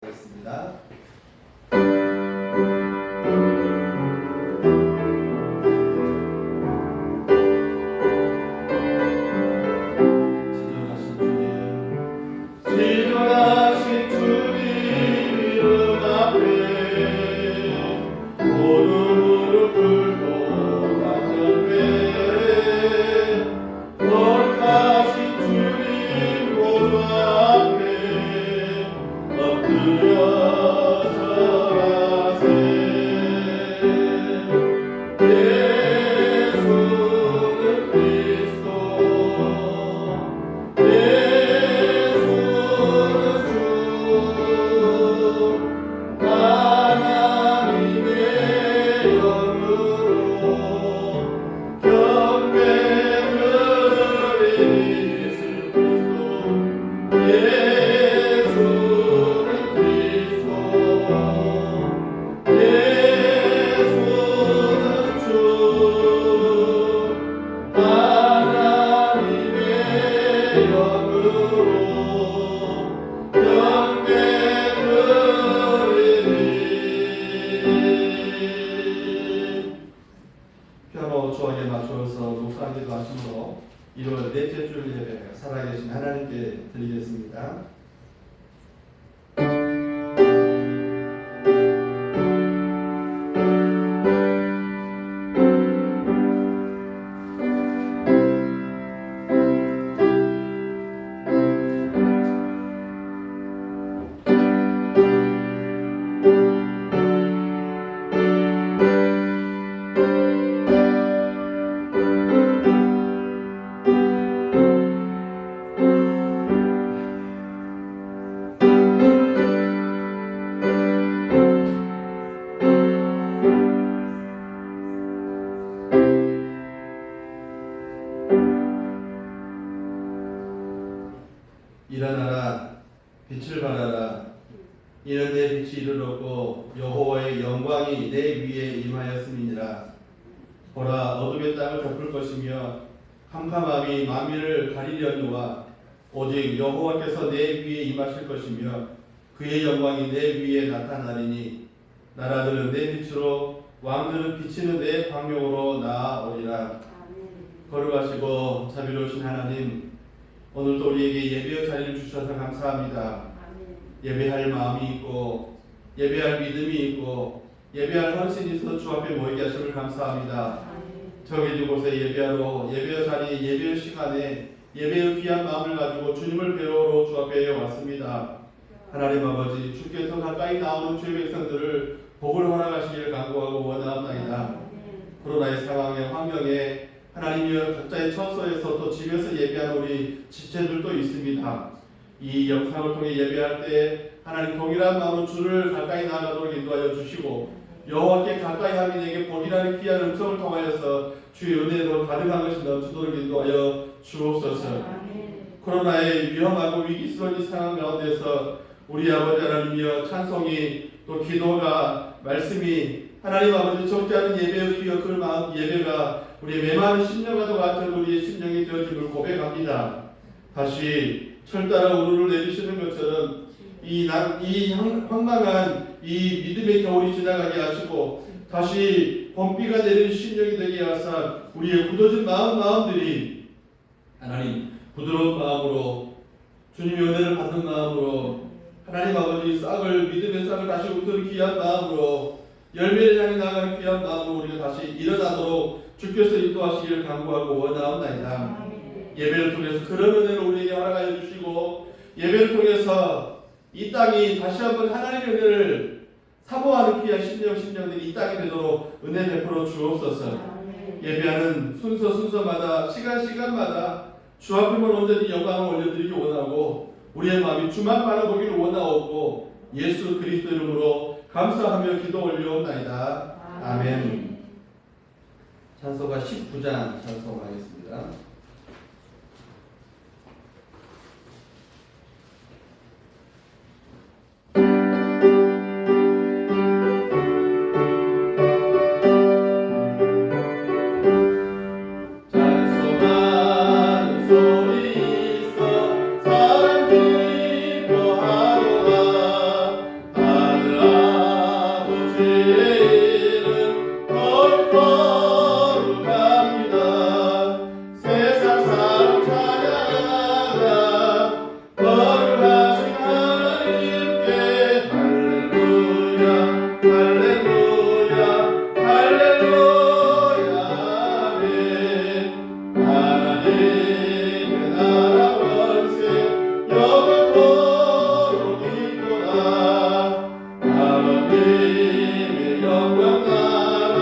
하겠습니다. 지존하신 주님 이름 앞에 모두 무릎 꿇고 담력해 거룩하신 주님 보좌 앞에 엎드려 절하세. 예수는 그리스도 피아노 조악에 맞추어서 목사님도 하심으로 1월 넷째 주일 예배 살아계신 하나님께 드리겠습니다. 일어나라 빛을 발하라 이는 내 빛이 이르렀고 여호와의 영광이 내 위에 임하였음이니라. 보라 어둠의 땅을 덮을 것이며 캄캄함이 만민을 가리려니와 오직 여호와께서 내 위에 임하실 것이며 그의 영광이 내 위에 나타나리니 나라들은 내 빛으로 왕들은 비치는 내 광명으로 나아오리라. 거룩하시고 자비로우신 하나님, 오늘도 우리에게 예배의 자리를 주셔서 감사합니다. 예배할 마음이 있고 예배할 믿음이 있고 예배할 헌신이 있어서 주 앞에 모이게 하심을 감사합니다. 저기 이곳에 예배하러 예배의 자리 예배의 시간에 예배의 귀한 마음을 가지고 주님을 배우러 주 앞에 왔습니다. 하나님 아버지, 주께서 가까이 나오는 주의 백성들을 복을 허락하시기를 간구하고 원하옵나이다. 코로나의 상황에 환경에 하나님이여 각자의 처소에서 또 집에서 예배하는 우리 지체들도 있습니다. 이 영상을 통해 예배할 때 하나님 동일한 마음으로 주를 가까이 나아가도록 인도하여 주시고 여호와께 가까이 하면 내게 복이라는 귀한 음성을 통하여서 주의 은혜로 가득한 것이 넘치도록 인도하여 주옵소서. 코로나의 위험하고 위기스러운 이 상황 가운데서 우리 아버지 하나님이여 찬송이 또 기도가 말씀이 하나님 아버지 적지 않은 예배의 귀여 그 마음 예배가 우리의 메마른 심령과도 같은 우리의 심령이 되어짐을 고백합니다. 다시 철따라 우르르 내리시는 것처럼 이 황망한 이 믿음의 겨울이 지나가게 하시고 다시 봄비가 내리는 심령이 되게 하사 우리의 굳어진 마음들이 하나님 부드러운 마음으로 주님의 은혜를 받는 마음으로 하나님 아버지 믿음의 싹을 다시 웃는 귀한 마음으로 열매를 향해 나가는 귀한 마음으로 우리가 다시 일어나도록 주께서 인도하시기를 간구하고 원하옵나이다. 예배를 통해서 그런 은혜를 우리에게 허락하여 주시고 예배를 통해서 이 땅이 다시 한번 하나님의 은혜를 사모하는 귀한 심령들이 이 땅이 되도록 은혜 베풀어 주옵소서. 예배하는 순서마다 시간마다 주 앞에만 온전히 영광을 올려드리기 원하고 우리의 마음이 주만 바라보기를 원하옵고 예수 그리스도 이름으로 감사하며 기도 올려옵나이다. 아멘. 찬송가 19장 찬송하겠습니다. 하나님의 영광 나라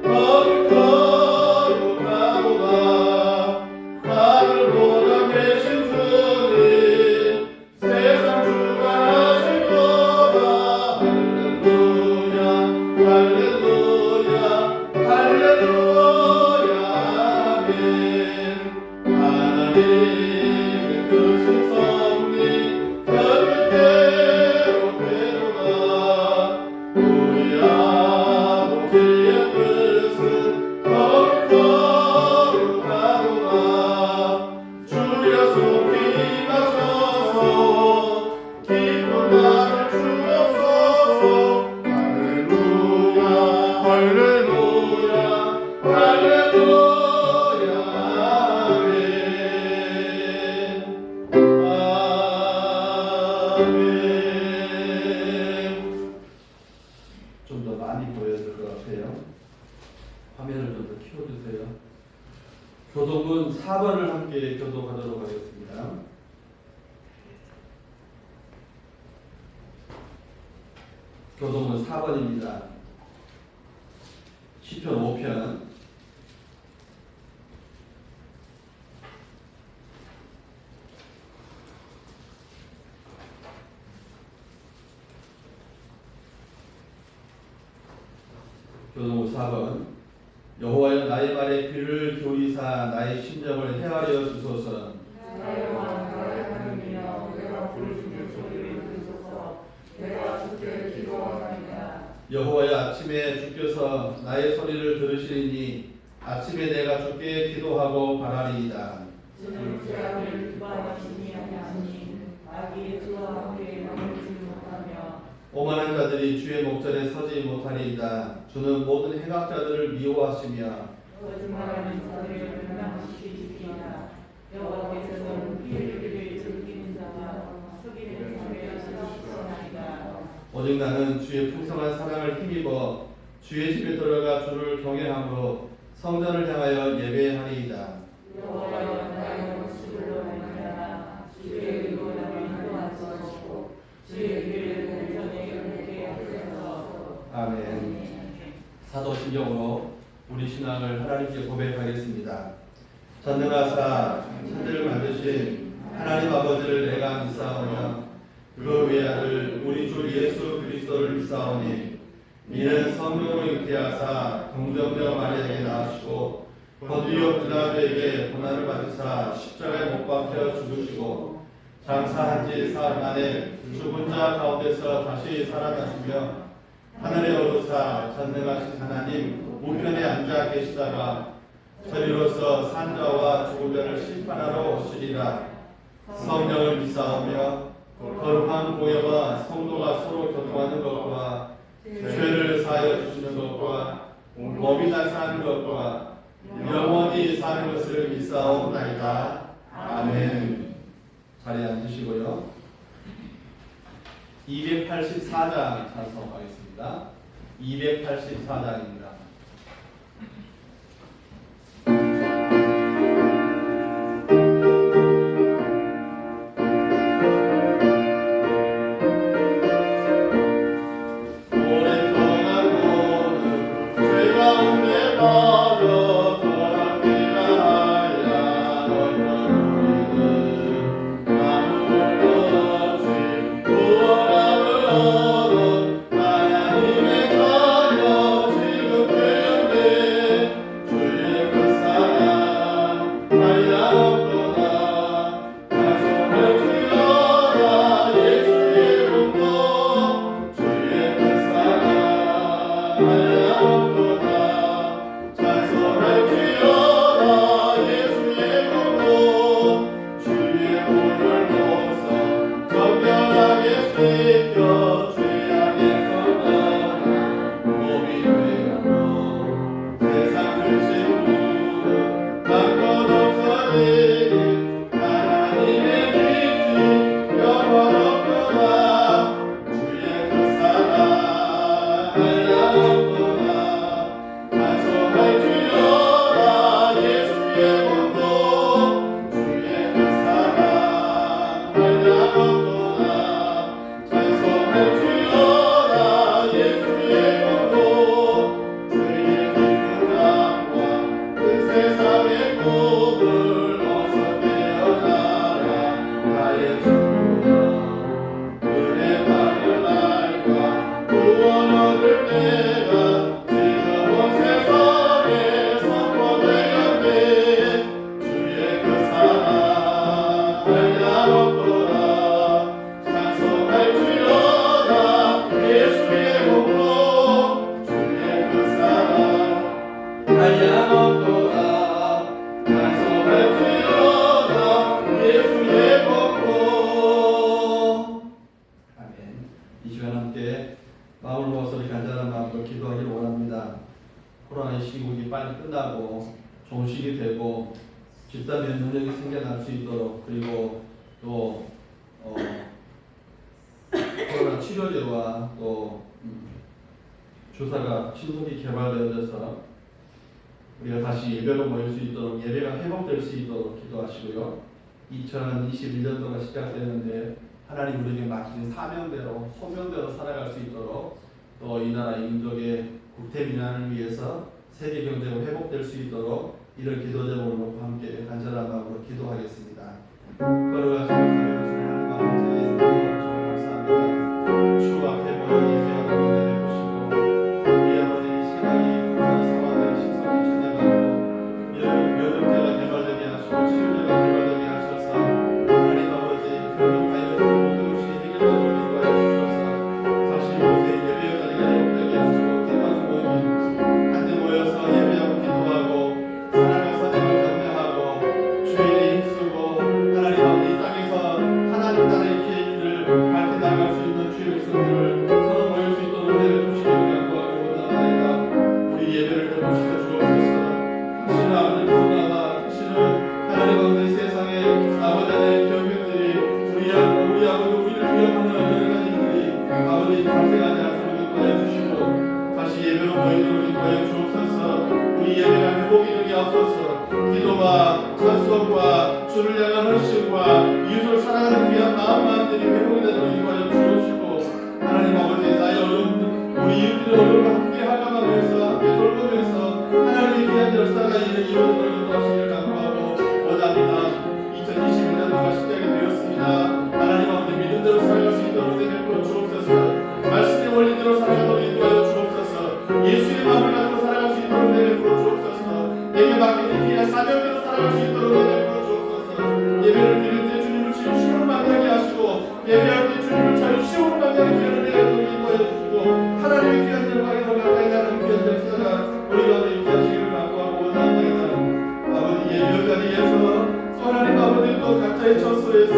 거룩 거룩하도다. 하늘보다 계신 주님 세상 주관하실 거다. 할렐루야 할렐루야 할렐루야 아멘. 하나님의 크신 섭리 별빛대로 되도다. 우리 아버지의 뜻은 거룩 거룩하도다. 주여 속히 임하소서. 기쁜 날을 주옵소서. 할렐루야 할렐루야 할렐루야 아멘. 아멘. 좀 더 많이 보여야 될 것 같아요. 화면을 좀 더 키워주세요. 교독은 4번을 함께 교독하도록 하겠습니다. 교독은 4번입니다. 시편 5편. 교독은 4번. 여호와여 나의 말에 귀를 기울이사 나의 심정을 헤아려 주소서. 나의 왕 나의 하나님이여 내가 부르짖는 소리를 들으소서. 내가 주께 기도하나이다. 여호와여 아침에 주께서 나의 소리를 들으시리니 아침에 내가 주께 기도하고 바라리이다. 주는 죄악을 기뻐하시니 아니하시니 악이 주와 함께 머물지 못하며 오만한 자들이 주의 목전에 서지 못하리이다. 주는 모든 행악자들을 미워하시며 거짓말하는 자들을 멸망시키시리이다. 여호와께서는 피를 즐기는 자와 속이는 자를 싫어하시나이다. 오직 나는 주의 풍성한 사랑을 힘입어 주의 집에 들어가 주를 경외함으로 성전을 향하여 예배하리이다. 여호와여 나의 목숨을 말미암아 주의 의로 나를 인도하시옵고 주의 길을 공전에 이르게 하소서. 아멘. 사도신경으로 우리 신앙을 하나님께 고백하겠습니다. 전능하사 천지를 만드신 하나님 아버지를 내가 믿사오며 그 외아들 우리 주 예수 그리스도를 믿사오니 이는 성령으로 잉태하사 동정녀 마리아에게 낳으시고 본디오 빌라도에게 고난을 받으사 십자가에 못 박혀 죽으시고 장사한 지 사흘 만에 죽은 자 가운데서 다시 살아나시며 하늘에 오르사 전능하신 하나님 우편에 앉아 계시다가 저리로서 산 자와 죽은 자를 심판하러 오시리라. 성령을 믿사오며 거룩한 보혈과 성도가 서로 교통하는 것과 죄를 사하여 주시는 것과 몸이 다 사는 것과 영원히 사는 것을 믿사옵나이다. 아멘. 자리에 앉으시고요. 284장 찬송하겠습니다. 284장입니다. 하나님의 자녀 지금 되었네. 이 시간 함께 마음을 모아서 우리 간절한 마음으로 기도하기를 원합니다. 코로나의 시국이 빨리 끝나고 종식이 되고 집단 면역력이 생겨날 수 있도록, 그리고 또 코로나 치료제와 또 주사가 신속히 개발되어져서 우리가 다시 예배로 모일 수 있도록, 예배가 회복될 수 있도록 기도하시고요. 2021년도가 시작되는데 하나님 우리에게 맡기신 사명대로, 소명대로 살아갈 수 있도록, 또 이 나라 민족의 국태 민안을 위해서 세계 경제가 회복될 수 있도록 이를 기도 제목으로 놓고 함께 간절한 마음으로 기도하겠습니다. 걸어가시고 하나님 아버지 감사합니다. 주와 회복을 예배하고 은혜 베푸시고 우리 아버지 시간이 그런 상황에 신속히 지나가고 면역제가 개발되게 하시고 치료제가 개발되게 하셔서 하나님 아버지 결국 바이러스 모든 것이 해결되도록 인도하여 주셔서 다시 요새 예배 자리가 회복되게 하시고 기도하는 모임이 한데 모여서 예배하고 기도하고 사랑과 선행을 경배하고 주일에 힘쓰고 하나님 아버지 이 땅에서 하나님 나라의 길을 밝혀 나갈 수 있는 주의 백성들을 서로 모일 수 있도록 은혜를 주시기를 간구하고 원합니다. 우리 예배를 회복시켜 주옵소서. 다시는 아버지 코로나가, 다시는 하나님 아버지 세상에 아버지 하나님의 병균들이 우리 아버지 우리를 위협하는 여러 가지 일들이 아버지 발생하지 않도록 인도하여 주시고 다시 예배로 모이도록 인도하여 주옵소서. 우리 예배가 회복이 되게 하옵소서. 기도와 찬송과 주를 향한 헌신과 이웃을 사랑하는 귀한 마음들이 회복이 되도록 인도하여 주옵시고 하나님 아버지 나의 어려움, 우리 이웃들의 어려움을 함께 하감하면서 함께 돌보면서 하나님의 귀한 역사가 이루어지도록 인도하시기를 간구하고 원합니다. 2021년도가 시작이 되었습니다. 하나님 아버지 믿음대로 살아갈 수 있도록 은혜 베풀어 주옵소서. 말씀의 원리대로 살아가도록 인도하여 주옵소서. 예수의 마음을 가지고 살아갈 수 있도록 은혜 베풀어 주옵소서. 내게 맡겨진 귀한 사명대로 살아갈 수 있도록 은혜 베풀어 주옵소서. 예배를 드릴 때 주님을 진심으로 만나게 하시고 예배할 때 주님을 전심으로 만나게 귀한 은혜를 인도하여 주시고 하나님의 귀한 영광에 더 가까이 나가는 귀한 역사가 우리 가운데 있게 하시기를 간구하고 원합니다. 아버지 예배 자리에서 하나님 아버지 또 각자의 처소에서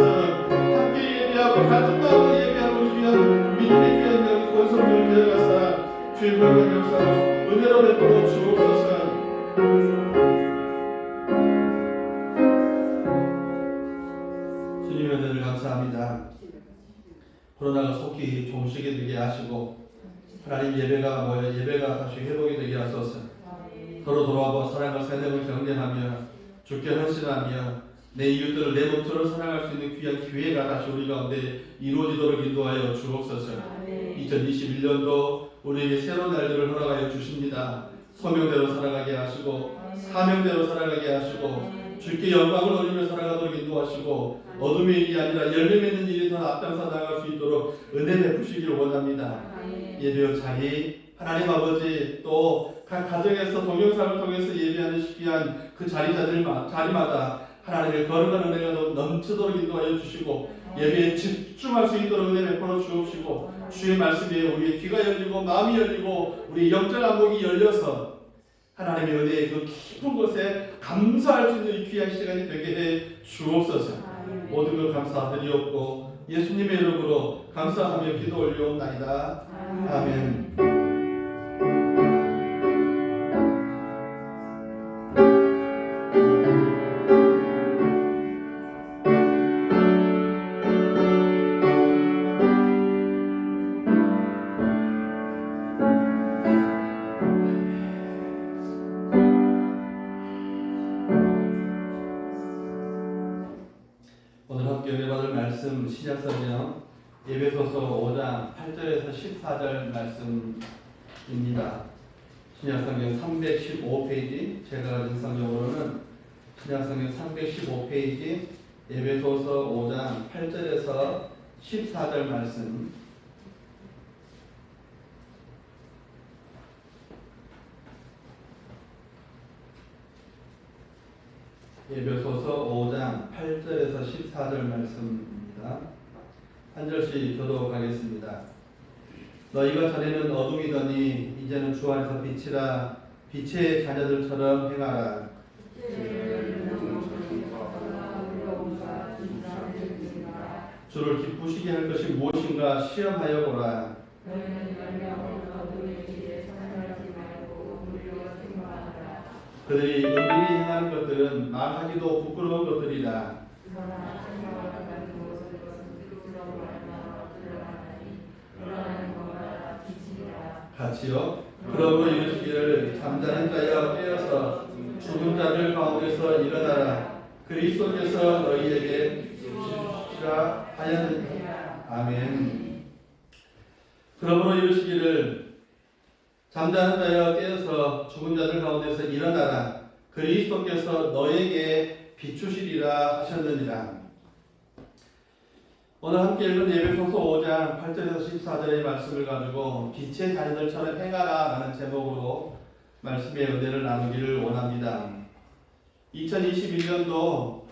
함께 예배하고 같은 마음으로 예배하고 귀한 믿음의 귀한 영 권속들을 데려가사 주의 권한 역사로 은혜로 베풀어 주옵소서. 주님의 은혜를 감사합니다. 코로나가 속히 종식이 되게 하시고 하나님 예배가 다시 회복이 되게 하소서. 서로 돌아와 사랑과 사명을 경배하며 주께 헌신하며 내 이웃들을 내 몸처럼 사랑할 수 있는 귀한 기회가 다시 우리 가운데 이루어지도록 인도하여 주옵소서. 2021년도 우리에게 새로운 날들을 허락하여 주십니다. 소명대로 살아가게 하시고 사명대로 살아가게 하시고 주께 영광을 올리며 살아가도록 인도하시고 어둠의 일이 아니라 열매 맺는 일이 더 앞장서 나갈 수 있도록 은혜 베푸시기를 원합니다. 예배의 자리 하나님 아버지 또 각 가정에서 동영상을 통해서 예배하는 귀한 그 자리마다 하나님의 거룩한 은혜가 넘치도록 인도하여 주시고 예배에 집중할 수 있도록 은혜 베풀어 주옵시고 주의 말씀에 우리의 귀가 열리고 마음이 열리고 우리 영적 안목이 열려서 하나님의 은혜의 그 깊은 곳에 감사할 수 있는 귀한 시간이 되게 해 주옵소서. 모든 걸 감사드리옵고 예수님의 이름으로 감사하며 기도 올리옵나이다. 아멘. 오늘 함께 은혜받을 말씀 신약성경 에베소서 5장 8절에서 14절 말씀입니다. 신약성경 315페이지, 제가 가진 성경으로는 신약성경 315페이지 에베소서 5장 8절에서 14절 말씀. 에베소서 5장 8절에서 14절 말씀입니다. 한 절씩 교독하겠습니다. 너희가 전에는 어둠이더니 이제는 주 안에서 빛이라. 빛의 자녀들처럼 행하라. 주를 기쁘시게 할 것이 무엇인가 시험하여 보라. 너희는 연명으로 너희의 길에 참여하지 말고 우리와 생각하라. 그들이 은밀히 행하는 것들은 말하기도 부끄러운 것들이라. 그러나 생각하는 것을 쑥스러워 하나 드러나니 그러한 것마다 빛이라. 같이요. 그러므로 이르시기를 잠자는 자여 깨어서 죽은 자들 가운데서 일어나라. 그리스도께서 너희에게 주시라 하였느니라. 아멘. 그러므로 이르시기를 잠자는 자여 깨어서 죽은 자들 가운데서 일어나라. 그리스도께서 너에게 비추시리라 하셨느니라. 오늘 함께 읽은 예배소서 5장 8절에서 14절의 말씀을 가지고 빛의 자녀들처럼 행하라 라는 제목으로 말씀의 은혜를 나누기를 원합니다. 2021년도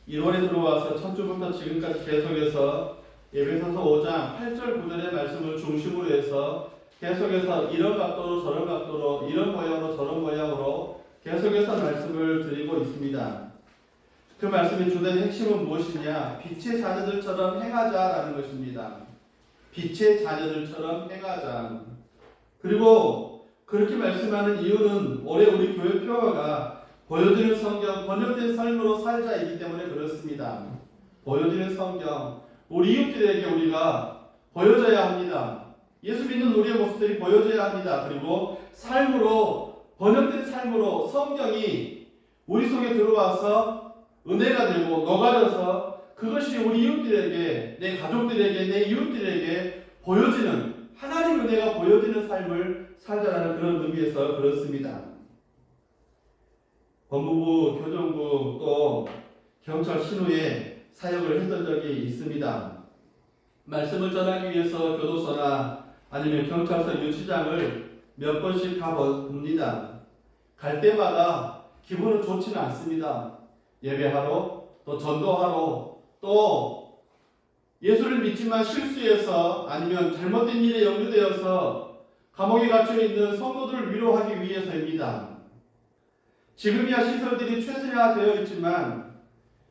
1월에 들어와서 첫 주부터 지금까지 계속해서 예배소서 5장 8절 9절의 말씀을 중심으로 해서 계속해서 이런 각도로 저런 각도로 이런 모양으로 저런 모양으로 계속해서 말씀을 드리고 있습니다. 그 말씀의 주된 핵심은 무엇이냐? 빛의 자녀들처럼 행하자라는 것입니다. 빛의 자녀들처럼 행하자. 그리고 그렇게 말씀하는 이유는 올해 우리 교회 표어가 보여지는 성경, 번역된 삶으로 살자이기 때문에 그렇습니다. 보여지는 성경, 우리 이웃들에게 우리가 보여져야 합니다. 예수 믿는 우리의 모습들이 보여져야 합니다. 그리고 삶으로, 번역된 삶으로 성경이 우리 속에 들어와서 은혜가 되고 녹아져서 그것이 우리 이웃들에게, 내 가족들에게, 내 이웃들에게 보여지는, 하나님 은혜가 보여지는 삶을 살자라는 그런 의미에서 그렇습니다. 법무부, 교정부 또 경찰 신우에 사역을 했던 적이 있습니다. 말씀을 전하기 위해서 교도소나 아니면 경찰서 유치장을 몇 번씩 가봅니다. 갈 때마다 기분은 좋지는 않습니다. 예배하러, 또 전도하러, 또 예수를 믿지만 실수해서 아니면 잘못된 일에 연루되어서 감옥에 갇혀 있는 성도들을 위로하기 위해서입니다. 지금이야 시설들이 최신화되어 있지만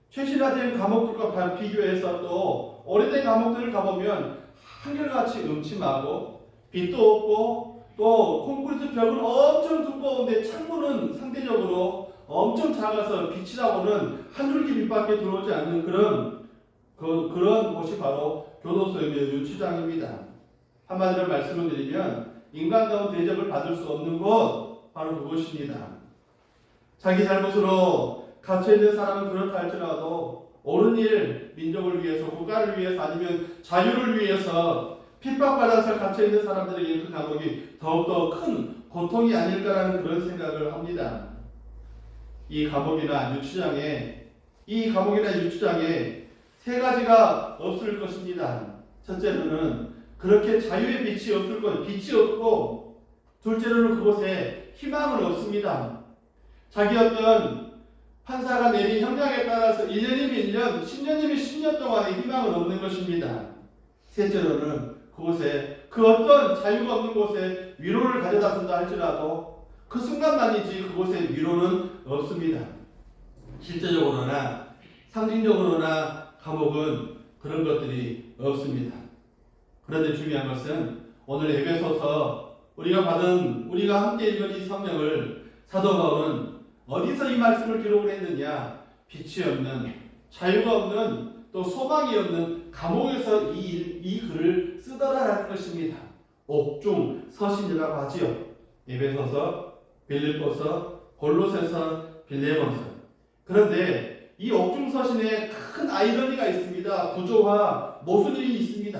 최신화된 감옥들과 비교해서 또 오래된 감옥들을 가보면 한결같이 음침하고 빛도 없고 또 콘크리트 벽은 엄청 두꺼운데 창문은 상대적으로 엄청 작아서 빛이라고는 한 줄기 빛밖에 들어오지 않는 그런 곳이 바로 교도소의 유치장입니다. 한마디로 말씀을 드리면 인간다운 대접을 받을 수 없는 곳 바로 그곳입니다. 자기 잘못으로 갇혀있는 사람은 그렇다 할지라도 옳은 일, 민족을 위해서, 국가를 위해서 아니면 자유를 위해서 핍박받아서 갇혀있는 사람들에게 그 감옥이 더욱더 큰 고통이 아닐까라는 그런 생각을 합니다. 이 감옥이나 유치장에 세 가지가 없을 것입니다. 첫째로는 그렇게 자유의 빛이 없을 것, 빛이 없고, 둘째로는 그곳에 희망은 없습니다. 자기 어떤 판사가 내린 형량에 따라서 1년이면 1년, 10년이면 10년 동안의 희망은 없는 것입니다. 셋째로는 그곳에 그 어떤 자유가 없는 곳에 위로를 가져다 준다 할지라도 그 순간만이지 그곳에 위로는 없습니다. 실제적으로나 상징적으로나 감옥은 그런 것들이 없습니다. 그런데 중요한 것은 오늘 에베소서 우리가 함께 읽은 이 성경을 사도 바울은 어디서 이 말씀을 기록을 했느냐? 빛이 없는, 자유가 없는, 또 소망이 없는 감옥에서 이 글을 쓰더라라는 것입니다. 옥중 서신이라고 하지요. 에베소서, 빌립보서, 골로새서, 빌레몬서. 그런데 이 옥중 서신에 큰 아이러니가 있습니다. 구조와 모순이 있습니다.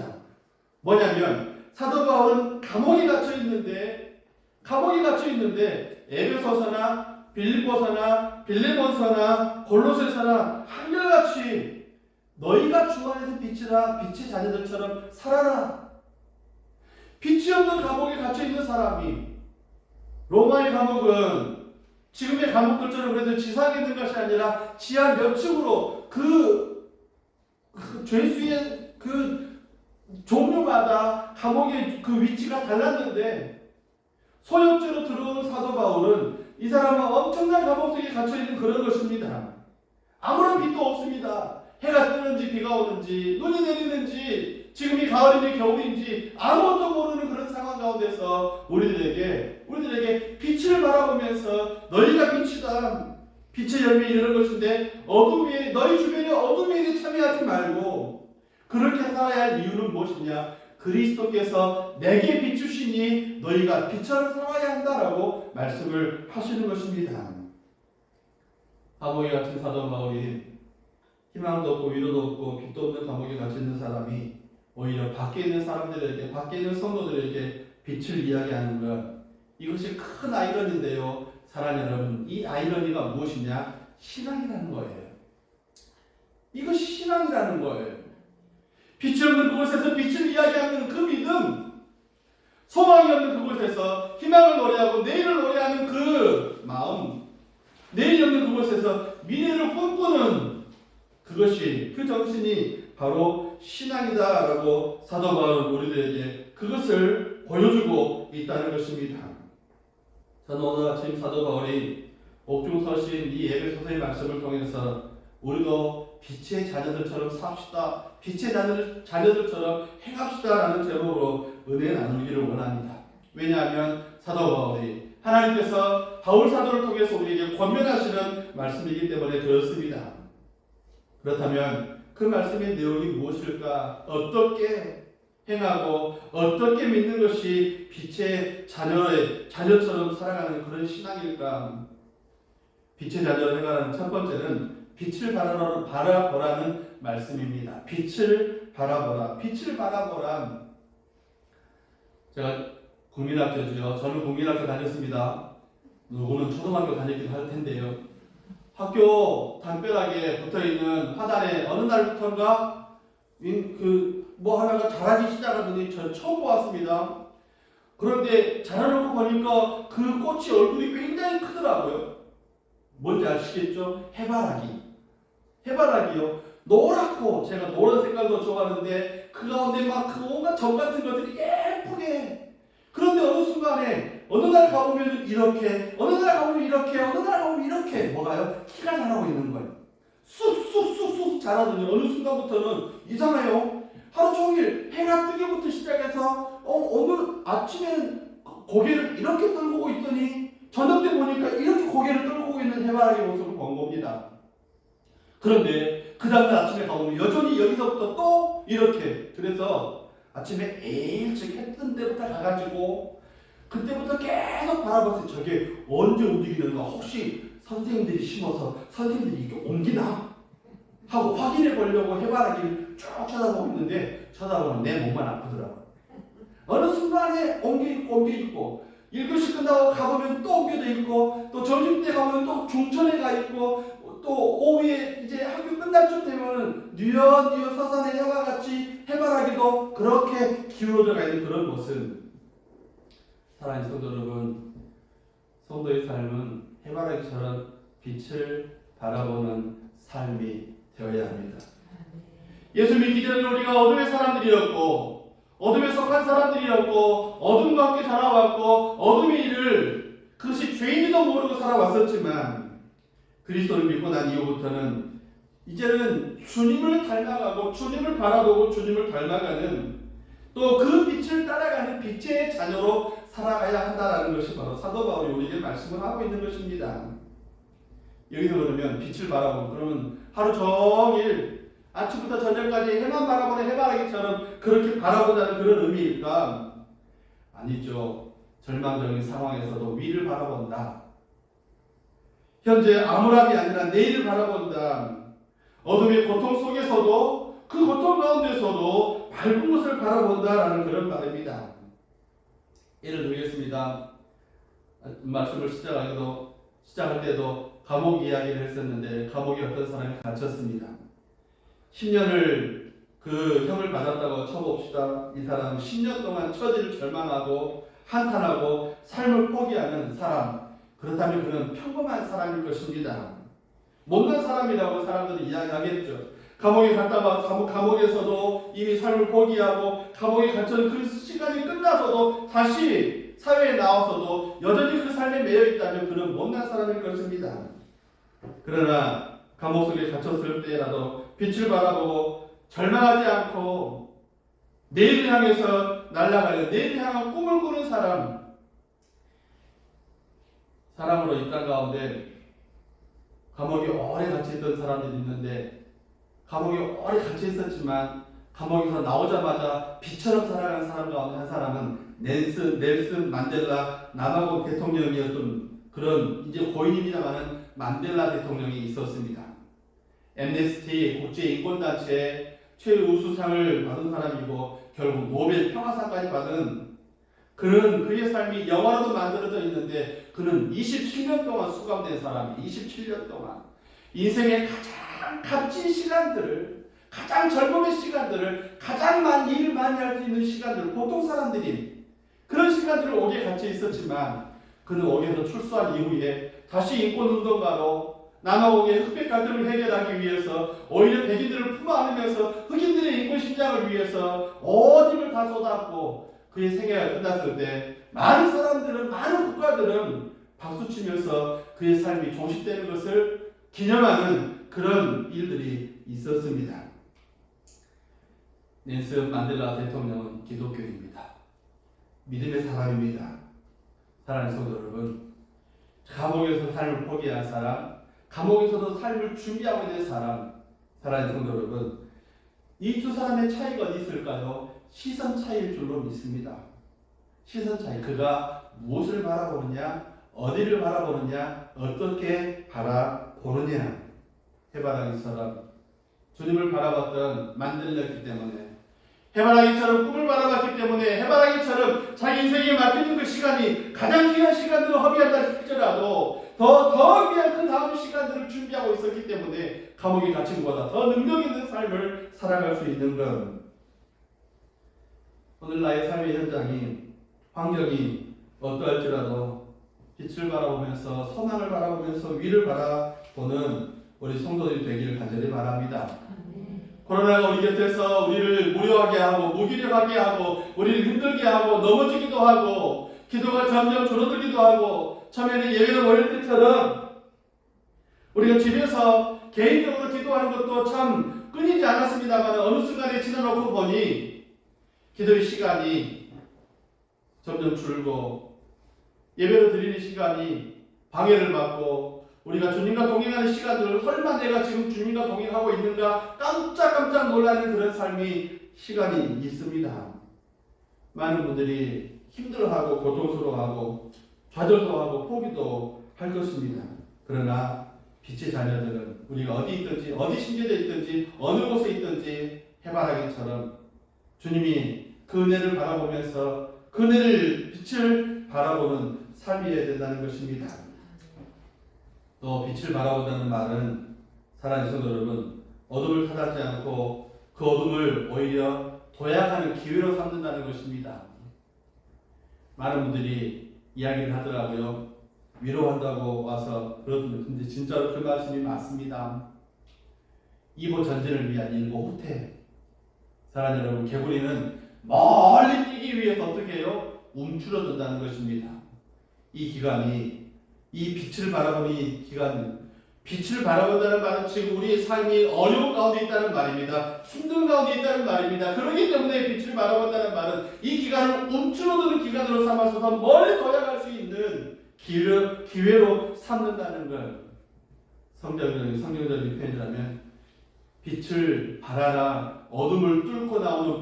뭐냐면 사도 바울은 감옥에 갇혀 있는데 에베소서나 빌립보서나 빌레몬서나 골로새서나 한결같이 너희가 주 안에서 빛이라 빛의 자녀들처럼 살아라. 빛이 없는 감옥에 갇혀 있는 사람이, 로마의 감옥은 지금의 감옥들처럼 그래도 지상에 있는 것이 아니라 지하 몇 층으로 그 죄수의 그 종류마다 감옥의 그 위치가 달랐는데, 소욕죄로 들어온 사도 바울은 이 사람은 엄청난 감옥 속에 갇혀있는 그런 것입니다. 아무런 빛도 없습니다. 해가 뜨는지 비가 오는지 눈이 내리는지 지금이 가을인지 겨울인지 아무것도 모르는 그런 상황 가운데서 우리들에게 빛을 바라보면서 너희가 빛이다, 빛의 열매 이르는 것인데 너희 주변에 어둠에 일에 참여하지 말고 그렇게 살아야 할 이유는 무엇이냐? 그리스도께서 내게 비추시니 너희가 빛처럼 살아야 한다라고 말씀을 하시는 것입니다. 감옥에 갇힌 사도 바울이 희망도 없고 위로도 없고 빛도 없는 감옥에 갇혀 있는 사람이 오히려 밖에 있는 사람들에게, 밖에 있는 성도들에게 빛을 이야기하는 것, 이것이 큰 아이러니인데요. 사랑하는 여러분, 이 아이러니가 무엇이냐? 신앙이라는 거예요. 이것이 신앙이라는 거예요. 빛이 없는 그곳에서 빛을 이야기하는 그 믿음, 소망이 없는 그곳에서 희망을 노래하고 내일을 노래하는 그 마음, 내일이 없는 그곳에서 미래를 꿈꾸는 그것이, 그 정신이 바로 신앙이다라고 사도 바울은 우리들에게 그것을 보여주고 있다는 것입니다. 저는 오늘 아침 사도 바울이 옥중서신 이 에베소서의 말씀을 통해서 우리도 빛의 자녀들처럼 삽시다, 빛의 자녀들처럼 행합시다라는 제목으로 은혜 나누기를 원합니다. 왜냐하면 사도 바울이 하나님께서 바울 사도를 통해서 우리에게 권면하시는 말씀이기 때문에 그렇습니다. 그렇다면 그 말씀의 내용이 무엇일까? 어떻게 행하고 어떻게 믿는 것이 빛의 자녀처럼 살아가는 그런 신앙일까? 빛의 자녀를 행하는 첫 번째는 빛을 바라보라는 말씀입니다. 빛을 바라보라. 빛을 바라보라. 제가 국민학교죠. 저는 국민학교 다녔습니다. 누구는 초등학교 다녔기도 할 텐데요. 학교 담벼락에 붙어있는 화단에 어느 날부터인가 뭐 하나가 자라기 시작하더니 저 처음 보았습니다. 그런데 자라놓고 보니까 그 꽃이 얼굴이 굉장히 크더라고요. 뭔지 아시겠죠? 해바라기요. 노랗고, 제가 노란 색깔도 좋아하는데 그 가운데 막 그 온갖 점 같은 것들이 예쁘게. 그런데 어느 순간에 어느 날 가보면 이렇게, 어느 날 가보면 이렇게, 어느 날 가보면 이렇게 뭐가요? 키가 자라고 있는 거예요. 쑥쑥쑥쑥 자라더니 어느 순간부터는 이상해요. 하루 종일 해가 뜨기부터 시작해서 오늘 아침에는 고개를 이렇게 떨고 있더니 저녁 때 보니까 이렇게 고개를 떨고 있는 해바라기 모습을 본 겁니다. 그런데 그 다음날 아침에 가보면 여전히 여기서부터 또 이렇게. 그래서 아침에 일찍 해 뜬 때부터 가가지고 그때부터 계속 바라봤어요. 저게 언제 움직이는가? 혹시 선생님들이 심어서 선생님들이 이렇게 옮기나? 하고 확인해 보려고 해바라기를 쭉 쳐다보고 있는데 쳐다보면 내 몸만 아프더라고요. 어느 순간에 옮겨 있고 1교시 끝나고 가보면 또 옮겨져 있고 또 점심때 가면 또 중천에 가 있고 또 오후에 이제 학교 끝날 쯤 되면 뉘엿뉘엿 서산의 해와 같이 해바라기도 그렇게 기울어져 가 있는 그런 모습. 사랑하는 성도 여러분, 성도의 삶은 해바라기처럼 빛을 바라보는 삶이 되어야 합니다. 예수 믿기 전에 우리가 어둠의 사람들이었고 어둠에 속한 사람들이었고 어둠과 함께 자라왔고 어둠의 일을 그것이 죄인지도 모르고 살아왔었지만 그리스도를 믿고 난 이후부터는 이제는 주님을 닮아가고 주님을 바라보고 주님을 닮아가는 또 그 빛을 따라가는 빛의 자녀로 살아가야 한다는 것이 바로 사도 바울이 우리에게 말씀을 하고 있는 것입니다. 여기서 그러면 빛을 바라보고 그러면 하루 종일 아침부터 저녁까지 해만 바라보는 해바라기처럼 그렇게 바라보자는 그런 의미일까? 아니죠. 절망적인 상황에서도 위를 바라본다. 현재 암울함이 아니라 내일을 바라본다. 어둠의 고통 속에서도 그 고통 가운데서도 밝은 것을 바라본다라는 그런 말입니다. 예를 들겠습니다. 말씀을 시작할 때도 감옥 이야기를 했었는데 감옥에 어떤 사람이 갇혔습니다. 10년을 그 형을 받았다고 쳐봅시다. 이 사람은 10년 동안 처지를 절망하고 한탄하고 삶을 포기하는 사람. 그렇다면 그는 평범한 사람일 것입니다. 못난 사람이라고 사람들이 이야기하겠죠. 감옥에 갔다가 감옥에서도 이미 삶을 포기하고 감옥에 갇혀는 그 시간이 끝나서도 다시 사회에 나와서도 여전히 그 삶에 매여 있다면 그는 못난 사람일 것입니다. 그러나 감옥 속에 갇혔을 때라도 빛을 바라보고 절망하지 않고 내일을 향해서 날아가는, 내일을 향한 꿈을 꾸는 사람으로 이 땅 가운데 감옥에 오래 갇혀 있던 사람들이 있는데, 감옥에 오래 갇혀 있었지만 감옥에서 나오자마자 빛처럼 살아가는 사람 가운데 한 사람은 넬슨 만델라 남아공 대통령이었던, 그런 이제 고인입니다만은 만델라 대통령이 있었습니다. 엠네스티 국제인권단체 최우수상을 받은 사람이고 결국 노벨 평화상까지 받은 그의 삶이 영화로도 만들어져 있는데, 그는 27년 동안 수감된 사람이, 27년 동안 인생의 가장 값진 시간들을, 가장 젊음의 시간들을, 가장 많이 일을 많이 할 수 있는 시간들을, 보통 사람들이 그런 시간들을 옥에 갇혀 있었지만, 그는 옥에서 출소한 이후에 다시 인권운동가로 남아공의 흑백 갈등을 해결하기 위해서 오히려 백인들을 품어 안으면서 흑인들의 인권 신장을 위해서 온 힘을 다 쏟았고, 그의 생애가 끝났을 때 많은 사람들은, 많은 국가들은 박수치면서 그의 삶이 종식되는 것을 기념하는 그런 일들이 있었습니다. 넬슨 만델라 대통령은 기독교입니다. 믿음의 사람입니다. 사랑하는 성도 여러분, 감옥에서 삶을 포기한 사람, 감옥에서도 삶을 준비하고 있는 사람, 사랑하는 성도 여러분, 이 두 사람의 차이가 어디 있을까요? 시선 차이일 줄로 믿습니다. 시선 차이. 그가 무엇을 바라보느냐, 어디를 바라보느냐, 어떻게 바라보느냐. 해바라기처럼 주님을 바라봤던 만델라였기 때문에, 해바라기처럼 꿈을 바라봤기 때문에, 해바라기처럼 자기 인생에 맡기는 그 시간이 가장 귀한 시간으로 허비한다 할지라도 더 귀한 그 다음 시간들을 준비하고 있었기 때문에 감옥에 갇힌 것보다 더 능력 있는 삶을 살아갈 수 있는 것. 오늘 나의 삶의 현장이, 환경이 어떠할지라도 빛을 바라보면서, 소망을 바라보면서 위를 바라보는 우리 성도들이 되기를 간절히 바랍니다. 코로나가 우리 곁에서 우리를 무료하게 하고 무기력하게 하고 우리를 힘들게 하고 넘어지기도 하고 기도가 점점 줄어들기도 하고, 처음에는 예배로 모일 때처럼 우리가 집에서 개인적으로 기도하는 것도 참 끊이지 않았습니다만, 어느 순간에 지나놓고 보니 기도의 시간이 점점 줄고 예배로 드리는 시간이 방해를 받고, 우리가 주님과 동행하는 시간들을 설마 내가 지금 주님과 동행하고 있는가 깜짝깜짝 놀라는 그런 시간이 있습니다. 많은 분들이 힘들어하고 고통스러워하고 좌절도 하고 포기도 할 것입니다. 그러나 빛의 자녀들은 우리가 어디 있든지, 어디 심겨져 있든지, 어느 곳에 있든지 해바라기처럼 주님이 그 은혜를 바라보면서 그 은혜를, 빛을 바라보는 삶이어야 된다는 것입니다. 또 빛을 바라본다는 말은, 사랑하는 성도 여러분, 어둠을 타닥지 않고 그 어둠을 오히려 도약하는 기회로 삼는다는 것입니다. 많은 분들이 이야기를 하더라고요. 위로한다고 와서 그러던데, 근데 진짜로 그 말씀이 맞습니다. 이보 전진을 위한 일보 후퇴. 사랑하는 여러분, 개구리는 멀리 뛰기 위해서 어떻게 해요? 움츠러든다는 것입니다. 이 기간이, 이 빛을 바라보는 이 기간, 빛을 바라본다는 말은 지금 우리의 삶이 어려운 가운데 있다는 말입니다. 힘든 가운데 있다는 말입니다. 그렇기 때문에 빛을 바라본다는 말은 이 기간을 움츠러드는 기간으로 삼아서 더 멀리 도약할 수 있는 기회로 삼는다는 것. 성경적인 표현이라면 빛을 발하라, 어둠을 뚫고 나오는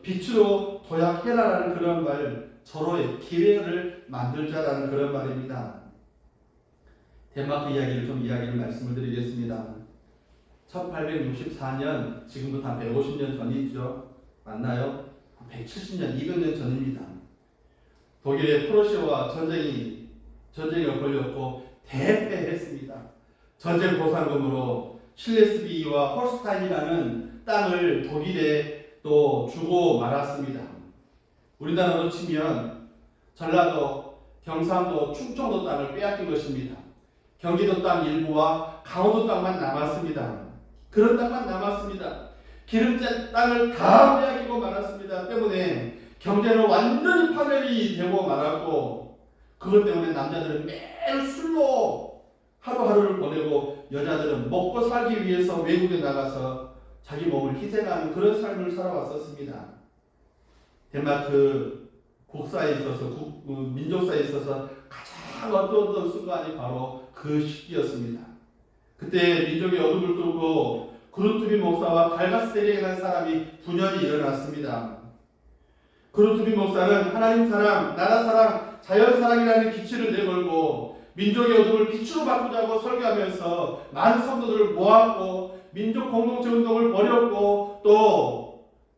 빛으로 도약해라라는 그런 말, 서로의 기회를 만들자라는 그런 말입니다. 덴마크 이야기를 말씀을 드리겠습니다. 1864년, 지금부터 한 150년 전이죠. 맞나요? 170년, 200년 전입니다. 독일의 프로시아와 전쟁이 벌렸고 대패했습니다. 전쟁 보상금으로 실레스비와 홀스타인이라는 땅을 독일에 또 주고 말았습니다. 우리나라로 치면 전라도, 경상도, 충청도 땅을 빼앗긴 것입니다. 경기도 땅 일부와 강원도 땅만 남았습니다. 그런 땅만 남았습니다. 기름진 땅을 다 빼앗기고 말았습니다. 때문에 경제는 완전히 파멸이 되고 말았고, 그것 때문에 남자들은 매일 술로 하루하루를 보내고 여자들은 먹고 살기 위해서 외국에 나가서 자기 몸을 희생하는 그런 삶을 살아왔었습니다. 덴마크 국사에 있어서 민족사에 있어서 가장 어두웠던 순간이 바로 그 시기였습니다. 그때 민족의 어둠을 뚫고 그루트비 목사와 갈가스테리라는 사람이 분연이 일어났습니다. 그루트비 목사는 하나님 사랑, 나라 사랑, 자연 사랑이라는 기치를 내걸고 민족의 어둠을 빛으로 바꾸자고 설교하면서 많은 성도들을 모았고 민족 공동체 운동을 벌였고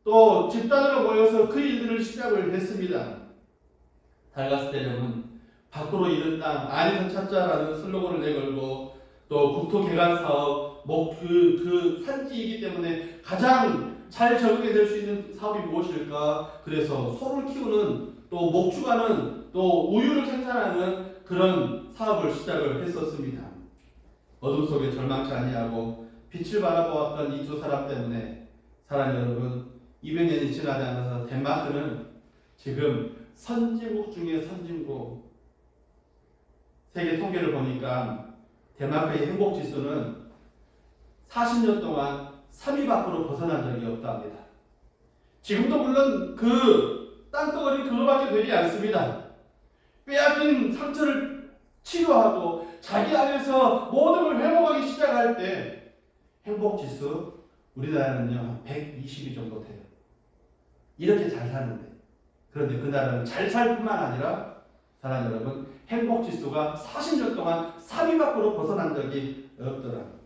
또 집단으로 모여서 그 일들을 시작을 했습니다. 달가스테령은 밖으로 이른 땅 안에서 찾자라는 슬로건을 내걸고 또 국토 개간 사업 그 산지이기 때문에 가장 잘 적응이 될 수 있는 사업이 무엇일까? 그래서 소를 키우는 또 목축하는 또 우유를 생산하는 그런 사업을 시작을 했었습니다. 어둠 속에 절망치 아니하고 빛을 바라보았던 이 두 사람 때문에 사랑하는 여러분, 200년이 지나지 않아서 덴마크는 지금 선진국 중에 선진국, 세계 통계를 보니까 덴마크의 행복지수는 40년 동안 3위 밖으로 벗어난 적이 없답니다. 지금도 물론 그 땅덩어리 그거밖에 되지 않습니다. 빼앗긴 상처를 치료하고 자기 안에서 모든 걸 회복하기 시작할 때 행복지수 우리나라는요 한 120위 정도 돼요. 이렇게 잘 사는데, 그런데 그 나라는 잘 살 뿐만 아니라 사랑하는 여러분, 행복지수가 40년 동안 3위 밖으로 벗어난 적이 없더라.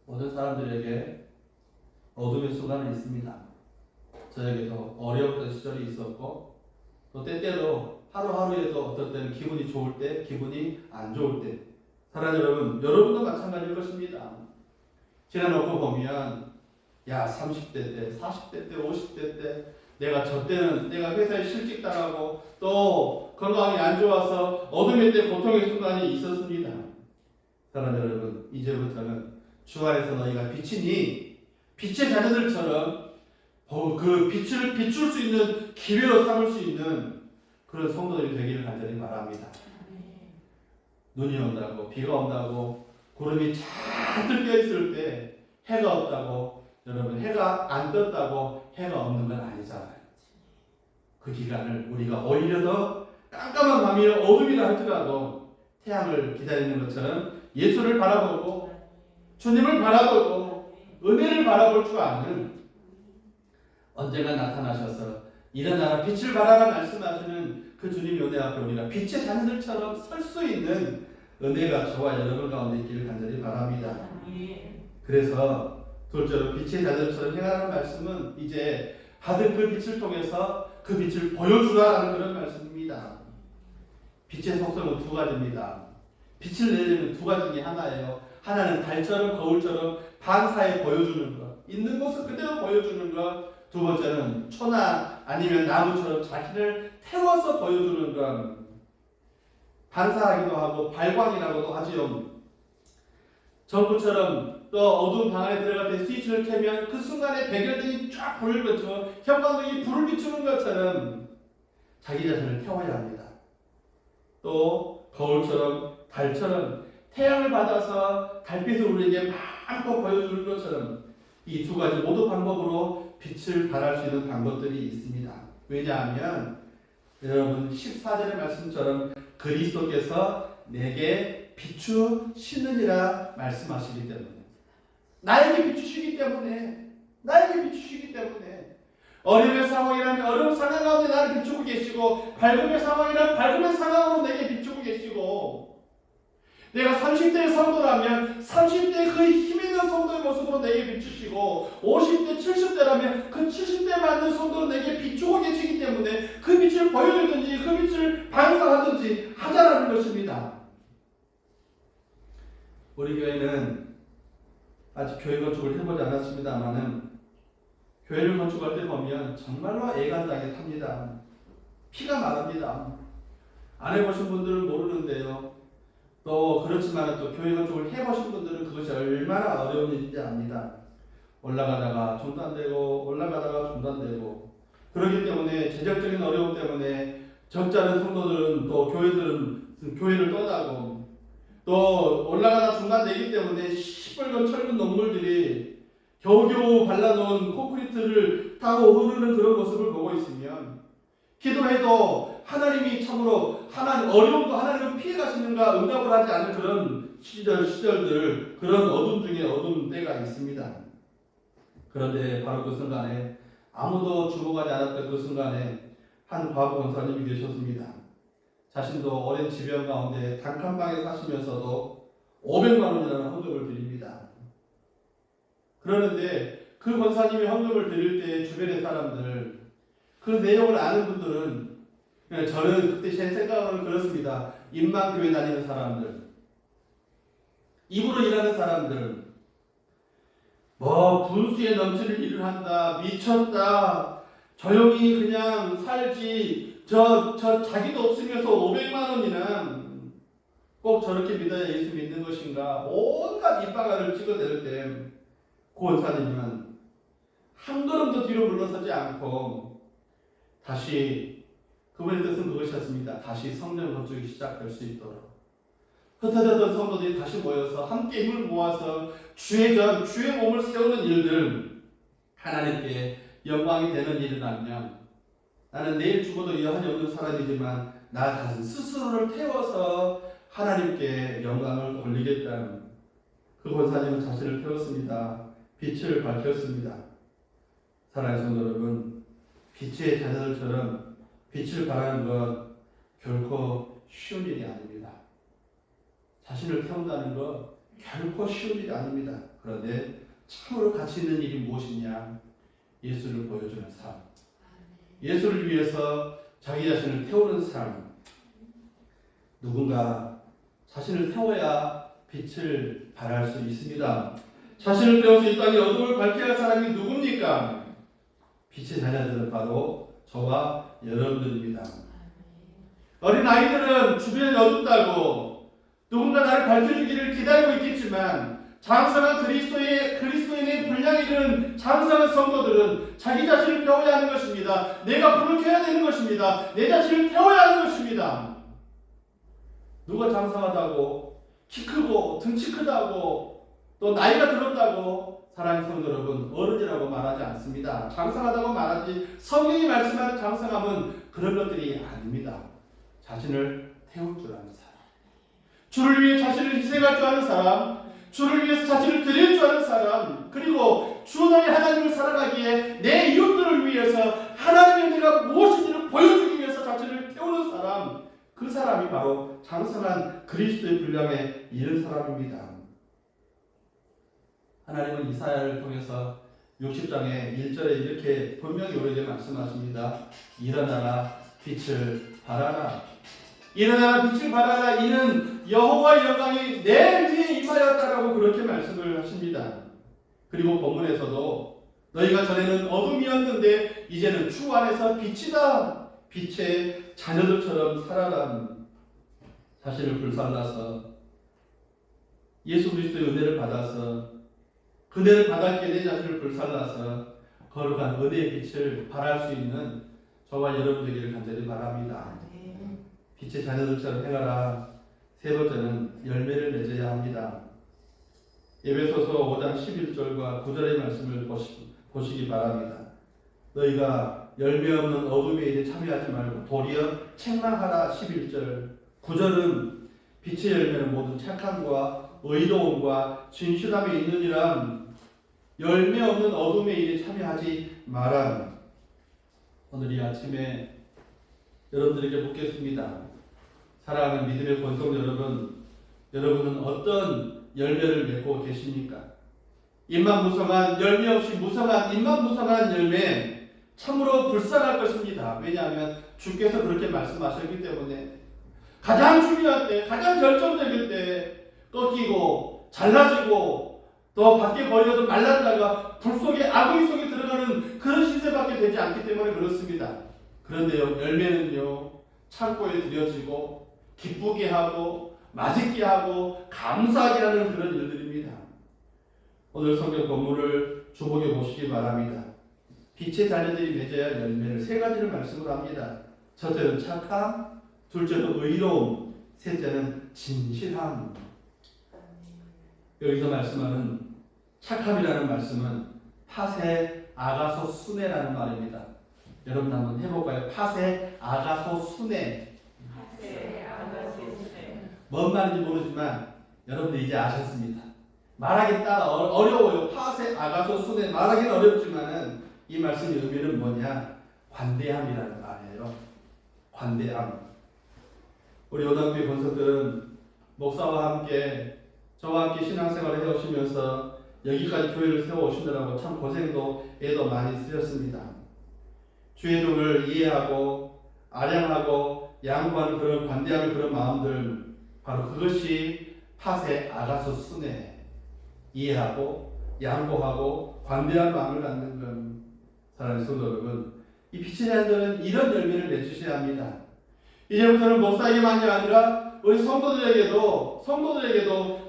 모든 사람들에게 어둠의 순간은 있습니다. 저에게도 어려웠던 시절이 있었고 또 때때로 하루하루에도 어떨 때는 기분이 좋을 때, 기분이 안 좋을 때, 사랑하는 여러분, 여러분도 마찬가지일 것입니다. 지나놓고 보면 야 30대 때, 40대 때, 50대 때 내가 저 때는 내가 회사에 실직당하고 또 건강이 안 좋아서 어둠의 때 고통의 순간이 있었습니다. 사랑하는 여러분, 이제부터는 주 안에서 너희가 빛이니 빛의 자녀들처럼 그 빛을 비출 수 있는 기회로 삼을 수 있는 그런 성도들이 되기를 간절히 바랍니다. 눈이 온다고, 비가 온다고, 구름이 잔뜩 껴있을 때 해가 없다고, 여러분 해가 안 떴다고 해가 없는 건 아니잖아요. 그 기간을 우리가 오히려 더 깜깜한 밤이나 어둠이라 할지라도 태양을 기다리는 것처럼 예수를 바라보고 주님을 바라보고 은혜를 바라볼 줄 아는, 언젠가 나타나셔서 일어나라 빛을 발하라 말씀하시는 그 주님의 은혜 앞에 우리가 빛의 자녀들처럼 설 수 있는 은혜가 저와 여러분 가운데 있기를 간절히 바랍니다. 그래서 둘째로 빛의 자녀들처럼 행하라는 말씀은 이제 받은 그 빛을 통해서 그 빛을 보여주라는 그런 말씀입니다. 빛의 속성은 두 가지입니다. 빛을 내려면 두 가지 중에 하나예요. 하나는 달처럼 거울처럼 반사에 보여주는 것, 있는 것을 그대로 보여주는 것. 두 번째는 초나 아니면 나무처럼 자신을 태워서 보여주는 것. 반사하기도 하고 발광이라고도 하지요. 전구처럼 또 어두운 방 안에 들어갈 때 스위치를 켜면 그 순간에 백열등이 쫙 불을 비추고 형광등이 불을 비추는 것처럼 자기 자신을 태워야 합니다. 또 거울처럼 달처럼 태양을 받아서 달빛을 우리에게 마음껏 보여주는 것처럼 이 두 가지 모두 방법으로 빛을 발할 수 있는 방법들이 있습니다. 왜냐하면 여러분 14절의 말씀처럼 그리스도께서 내게 비추시느니라 말씀하시기 때문에, 나에게 비추시기 때문에, 어려움의 상황이라면 어려운 상황 가운데 나를 비추고 계시고, 밝음의 상황이라면 밝음의 상황으로 내게 비추고 계시고, 내가 30대의 성도라면 30대의 그 힘있는 성도의 모습으로 내게 비추시고, 50대, 70대라면 그 70대 맞는 성도로 내게 비추고 계시기 때문에 그 빛을 보여주든지 그 빛을 반사하든지 하자라는 것입니다. 우리 교회는 아직 교회 건축을 해보지 않았습니다만은 교회를 건축할 때 보면 정말로 애간장에 탑니다. 피가 마릅니다. 안 해보신 분들은 모르는데요. 또 그렇지만 또 교회 건축을 해보신 분들은 그것이 얼마나 어려운 일인지 압니다. 올라가다가 중단되고 올라가다가 중단되고, 그렇기 때문에 재정적인 어려움 때문에 적지 않은 성도들은 또 교회를 떠나고, 또 올라가다 중단되기 때문에 시뻘건 철근 농물들이 겨우겨우 발라놓은 콘크리트를 타고 흐르는 그런 모습을 보고 있으면 기도해도 하나님이 참으로 어려움도 하나님은 피해가시는가 응답을 하지 않는 그런 시절들, 그런 어둠 중에 어두운 때가 있습니다. 그런데 바로 그 순간에 아무도 주목하지 않았던 그 순간에 한 과부 권사님이 계셨습니다. 자신도 오랜 지병 가운데 단칸방에 사시면서도 500만 원이라는 헌금을 드립니다. 그러는데 그 권사님이 헌금을 드릴 때 주변의 사람들, 그 내용을 아는 분들은, 저는 그때 제 생각은 그렇습니다. 인망교회 다니는 사람들, 입으로 일하는 사람들, 분수에 넘치는 일을 한다, 미쳤다, 조용히 그냥 살지, 자기도 없으면서 500만 원이나 꼭 저렇게 믿어야 예수 믿는 것인가, 온갖 입방아를 찍어댈 때 그 원사님은 한 걸음도 뒤로 물러서지 않고 다시, 그분의 뜻은 그것이었습니다. 다시 성령 건축이 시작될 수 있도록 흩어졌던 성도들이 다시 모여서 함께 힘을 모아서 주의 몸을 세우는 일들, 하나님께 영광이 되는 일을 하면, 나는 내일 죽어도 여한이 없는 사람이지만 나 자신 스스로를 태워서 하나님께 영광을 돌리겠다는, 그 권사님은 자신을 태웠습니다. 빛을 밝혔습니다. 사랑하는 성도 여러분, 빛의 자녀들처럼 빛을 발하는 것 결코 쉬운 일이 아닙니다. 자신을 태운다는 것 결코 쉬운 일이 아닙니다. 그런데 참으로 가치 있는 일이 무엇이냐? 예수를 보여주는 삶, 예수를 위해서 자기 자신을 태우는 삶. 누군가 자신을 태워야 빛을 발할 수 있습니다. 자신을 태워서 이 땅에 어둠을 밝혀야 할 사람이 누굽니까? 빛의 자녀들은 바로 저와 여러분들입니다. 어린 아이들은 주변이 어둡다고 누군가 나를 밝혀주기를 기다리고 있겠지만, 장성한 그리스도인의 분량이 이르는 장성한 성도들은 자기 자신을 태워야 하는 것입니다. 내가 불을 켜야 되는 것입니다. 내 자신을 태워야 하는 것입니다. 누가 장성하다고, 키 크고 등치 크다고, 또 나이가 들었다고 사랑하는 성도 여러분, 어른이라고 말하지 않습니다. 장성하다고 말하지, 성경이 말씀하는 장성함은 그런 것들이 아닙니다. 자신을 태울 줄 아는 사람, 주를 위해 자신을 희생할 줄 아는 사람, 주를 위해서 자신을 드릴 줄 아는 사람, 그리고 주 너의 하나님을 살아가기에 내 이웃들을 위해서 하나님의 은혜가 무엇인지를 보여주기 위해서 자신을 태우는 사람, 그 사람이 바로 장성한 그리스도의 분량에 이른 사람입니다. 하나님은 이사야를 통해서 60장의 1절에 이렇게 분명히 우리에게 말씀하십니다. 일어나라, 빛을 발하라. 일어나라, 빛을 발하라. 이는 여호와의 영광이 내 위에 임하였다라고 그렇게 말씀을 하십니다. 그리고 본문에서도 너희가 전에는 어둠이었는데 이제는 주 안에서 빛이다. 빛의 자녀들처럼 살아라. 자신을 불살라서 예수 그리스도의 은혜를 받아서, 그네를 받았기에 내 자신을 불살라서 거룩한 은혜의 빛을 발할 수 있는 저와 여러분 되기를 간절히 바랍니다. 빛의 자녀들처럼 행하라. 세 번째는 열매를 맺어야 합니다. 에베소서 5장 11절과 9절의 말씀을 보시기 바랍니다. 너희가 열매 없는 어둠의 일에 참여하지 말고 도리어 책망하라. 11절. 9절은 빛의 열매는 모든 착함과 의로움과 진실함에 있느니라. 열매 없는 어둠의 일에 참여하지 마라. 오늘 이 아침에 여러분들에게 묻겠습니다. 사랑하는 믿음의 권속 여러분, 여러분은 어떤 열매를 맺고 계십니까? 입만 무성한, 열매 없이 무성한, 입만 무성한 열매, 참으로 불쌍할 것입니다. 왜냐하면 주께서 그렇게 말씀하셨기 때문에 가장 중요할 때, 가장 결정적일 때 꺾이고 잘라지고 또 밖에 버려도 말랐다가 불 속에, 아궁이 속에 들어가는 그런 신세밖에 되지 않기 때문에 그렇습니다. 그런데요, 열매는요, 창고에 들여지고 기쁘게 하고 맛있게 하고 감사하게 하는 그런 일들입니다. 오늘 성경 본문을 주목해 보시기 바랍니다. 빛의 자녀들이 맺어야 할 열매를 세 가지를 말씀을 합니다. 첫째는 착함, 둘째는 의로움, 셋째는 진실함. 여기서 말씀하는 착함이라는 말씀은 파세 아가소 순애라는 말입니다. 여러분 한번 해볼까요? 파세 아가소 순애. 뭔 말인지 모르지만 여러분들 이제 아셨습니다. 말하기 딱 어려워요. 파세 아가소 순애 말하기는 어렵지만은 이 말씀의 의미는 뭐냐? 관대함이라는 말이에요. 관대함. 우리 요담교회 권석들은 목사와 함께 저와 함께 신앙생활을 해오시면서 여기까지 교회를 세워오시느라고 참 고생도 애도 많이 쓰셨습니다. 주의 종을 이해하고 아량하고 양보하는 그런 관대한 그런 마음들, 바로 그것이 파세 아가소 순애. 이해하고 양보하고 관대한 마음을 갖는 건, 사랑하는 성도 여러분, 이 빛의 자녀들은 이런 열매를 맺으셔야 합니다. 이제부터는 목사에게만이 아니라 우리 성도들에게도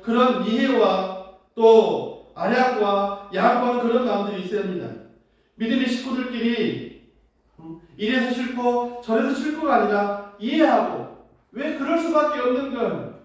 그런 이해와 또 아량과 양보하는 그런 마음들이 있어야 합니다. 믿음의 식구들끼리 이래서 싫고 저래서 싫고가 아니라 이해하고, 왜 그럴 수밖에 없는 건,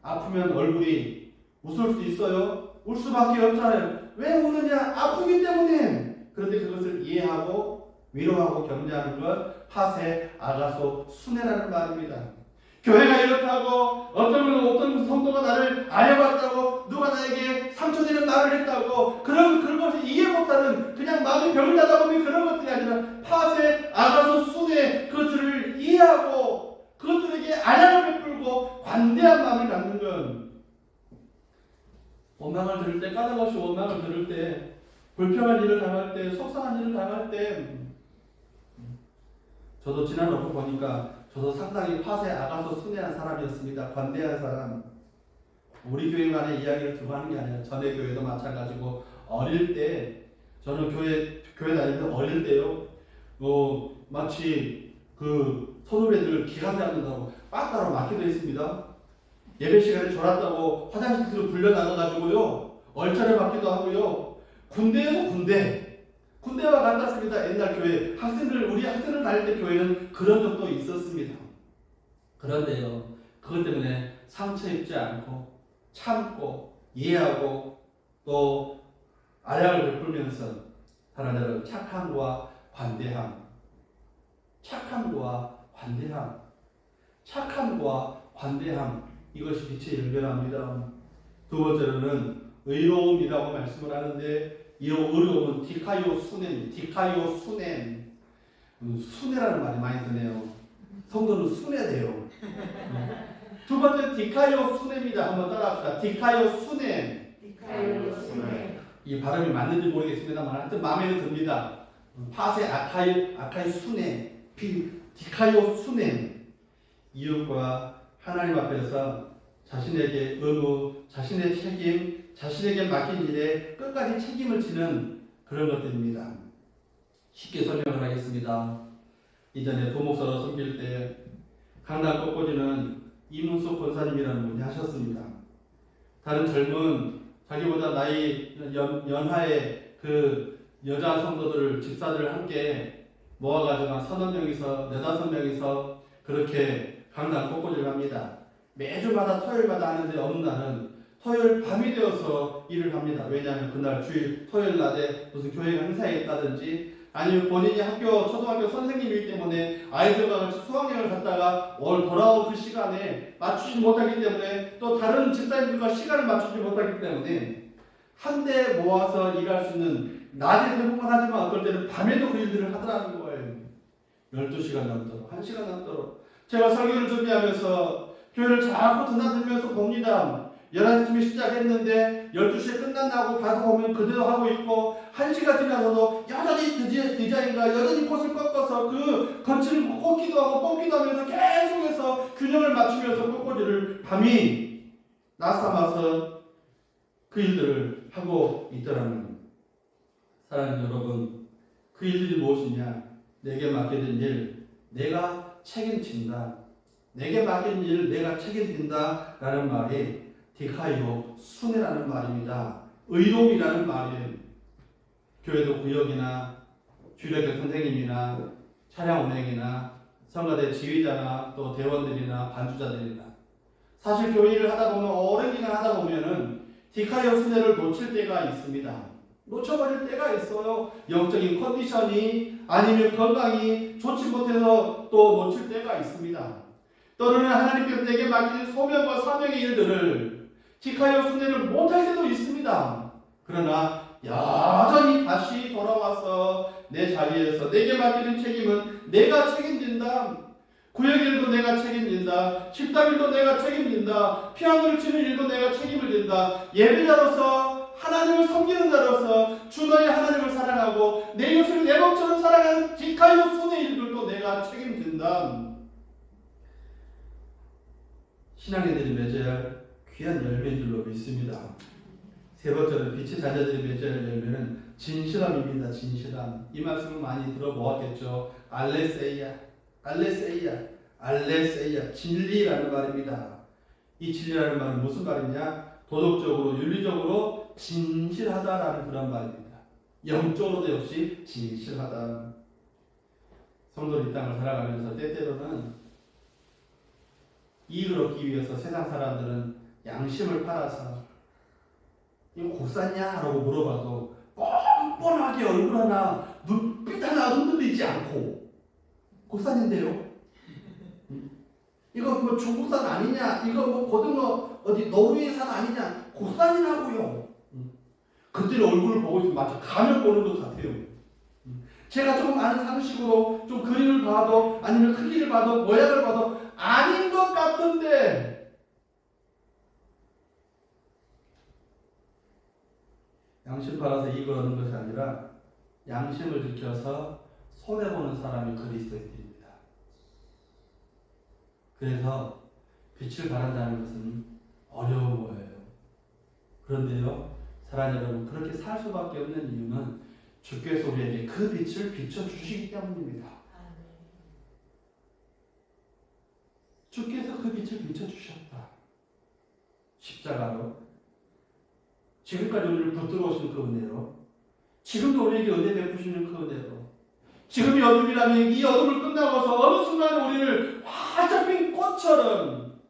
아프면 얼굴이 웃을 수 있어요. 울 수밖에 없잖아요. 왜 우느냐? 아프기 때문에. 그런데 그것을 이해하고 위로하고 격려하는 것, 파세 아가소 순애라는 말입니다. 교회가 이렇다고, 어떤 성도가 나를 아려봤다고, 누가 나에게 상처되는 말을 했다고, 그것을 이해 못하는, 그냥 마음에 병을 나다 보면 그런 것들이 아니라 파세 아가소 순애, 그것들을 이해하고 그것들에게 아량을 베풀고 관대한 마음을 갖는 건, 원망을 들을 때, 까닭없이 원망을 들을 때, 불평한 일을 당할 때, 속상한 일을 당할 때, 저도 지나놓고 보니까 저도 상당히 파세 아가소 순애한 사람이었습니다. 관대한 사람. 우리 교회만의 이야기를 두고 하는 게 아니라 전에 교회도 마찬가지고, 어릴 때, 저는 교회 다니면서 어릴 때요, 마치 그 선후배들 기강 잡는다고 빠따로 맡기도 했습니다. 예배 시간에 졸았다고 화장실로 불려나가가지고요, 얼차려 받기도 하고요. 군대에서 군대와 같았습니다. 옛날 교회 우리 학생들 다닐 때 교회는 그런 적도 있었습니다. 그런데요, 그것 때문에 상처 입지 않고 참고 이해하고 또 아량을 베풀면서 사람들은 착함과 관대함, 이것이 빛의 열매랍니다. 두 번째로는 의로움이라고 말씀을 하는데, 이 의로움은 디카이오 순냄. 순애라는 말이 많이 드네요. 성도는 순애돼요. 두 번째 디카이오 순애입니다. 한번 따라합시다. 디카이오 순애. 이 발음이 맞는지 모르겠습니다만 하여튼 마음에는 듭니다. 파세 아카이 순애, 디카이오 순애. 이웃과 하나님 앞에서 자신에게 의무, 자신의 책임, 자신에게 맡긴 일에 끝까지 책임을 지는 그런 것들입니다. 쉽게 설명을 하겠습니다. 이전에 도목사로 섬길 때 강남 꽃꽂이는 이문숙 권사님이라는 분이 하셨습니다. 다른 젊은 자기보다 나이 연하의 그 여자 성도들, 집사들을 함께 모아가지고 한 3-4명이서 4-5명이서 그렇게 강남 꽃꽂이를 합니다. 매주마다 토요일마다 하는데 어느 날은 토요일 밤이 되어서 일을 합니다. 왜냐하면 그날 토요일 낮에 무슨 교회 행사에 있다든지, 아니면 본인이 초등학교 선생님이기 때문에 아이들과 같이 수학여행을 갔다가 돌아온 그 시간에 맞추지 못하기 때문에, 또 다른 집사님들과 시간을 맞추지 못하기 때문에 한데 모아서 일할 수 있는, 낮에 대부분 하지만 어떨 때는 밤에도 그 일들을 하더라는 거예요. 12시간 넘도록, 1시간 넘도록. 제가 설교를 준비하면서 교회를 자꾸 드나들면서 봅니다. 11시쯤에 시작했는데 12시에 끝난다고 가서 보면 그대로 하고 있고, 1시가 지나서도 여전히 디자인과 여전히 꽃을 꺾어서 그 거칠을 꽂기도 하고 뽑기도 하면서 계속해서 균형을 맞추면서 꽃꽂이를 밤이 낮삼아서 그 일들을 하고 있더라는. 사랑하는 여러분, 그 일들이 무엇이냐? 내게 맡겨진 일 내가 책임진다. 내게 맡긴 일 내가 책임진다 라는 말이 디카이오 순애라는 말입니다. 의로움이라는 말이에요. 교회도 구역이나 주력의 선생님이나 차량 운행이나 성가대 지휘자나 또 대원들이나 반주자들이나, 사실 교회 일을 하다 보면 오랜 기간 하다 보면은 디카이오 순회를 놓칠 때가 있습니다. 놓쳐버릴 때가 있어요. 영적인 컨디션이 아니면 건강이 좋지 못해서 또 놓칠 때가 있습니다. 때로는 하나님께서 내게 맡기신 소명과 사명의 일들을 디카이오 순회를 못할 때도 있습니다. 그러나 여전히 다시 돌아와서 내 자리에서 내게 맡기는 책임은 내가 책임진다. 구역일도 내가 책임진다. 식당일도 내가 책임진다. 피아노를 치는 일도 내가 책임을 진다. 예배자로서 하나님을 섬기는 자로서 주 너의 하나님을 사랑하고 내 이웃을 내 몸처럼 사랑하는 디카이오 순의 일들도 내가 책임진다. 신앙인들이 맺어야 할 귀한 열매인 줄로 믿습니다. 세 번째로 빛의 자녀들이 맺어야 할 열매는 진실함입니다. 진실함. 이 말씀을 많이 들어보았겠죠. 알레세이아, 진리라는 말입니다. 이 진리라는 말은 무슨 말이냐? 도덕적으로, 윤리적으로 진실하다라는 그런 말입니다. 영적으로도 역시 진실하다. 성도는 이 땅을 살아가면서 때때로는 이익을 얻기 위해서 세상 사람들은 양심을 팔아서 이거 곧 샀냐? 라고 물어봐도 뻔뻔하게 얼굴 하나, 눈빛 하나 흔들리지 않고 곧 샀는데요? 이거 뭐 중국산 아니냐? 이거 뭐 고등어 어디 노르웨이산 아니냐? 국산이라고요. 그때는 얼굴을 보고 있으면 마치 가면 보는 것 같아요. 제가 조금 아는 상식으로 좀 그림을 봐도 아니면 크기를 봐도 모양을 봐도 아닌 것 같은데 양심 팔아서 이익을 얻는 것이 아니라 양심을 지켜서 손해보는 사람이 그리스도인입니다. 그래서 빛을 발한다는 것은 어려운 거예요. 그런데요, 사랑하는 여러분, 그렇게 살 수밖에 없는 이유는 주께서 우리에게 그 빛을 비춰주시기 때문입니다. 주께서 그 빛을 비춰주셨다. 십자가로 지금까지 우리를 붙들어 오신 그 은혜로 지금도 우리에게 은혜 베푸시는 그 은혜로 지금이 어둠이라면 이 어둠을 끝나고서 어느 순간 우리를 활짝 핀 꽃처럼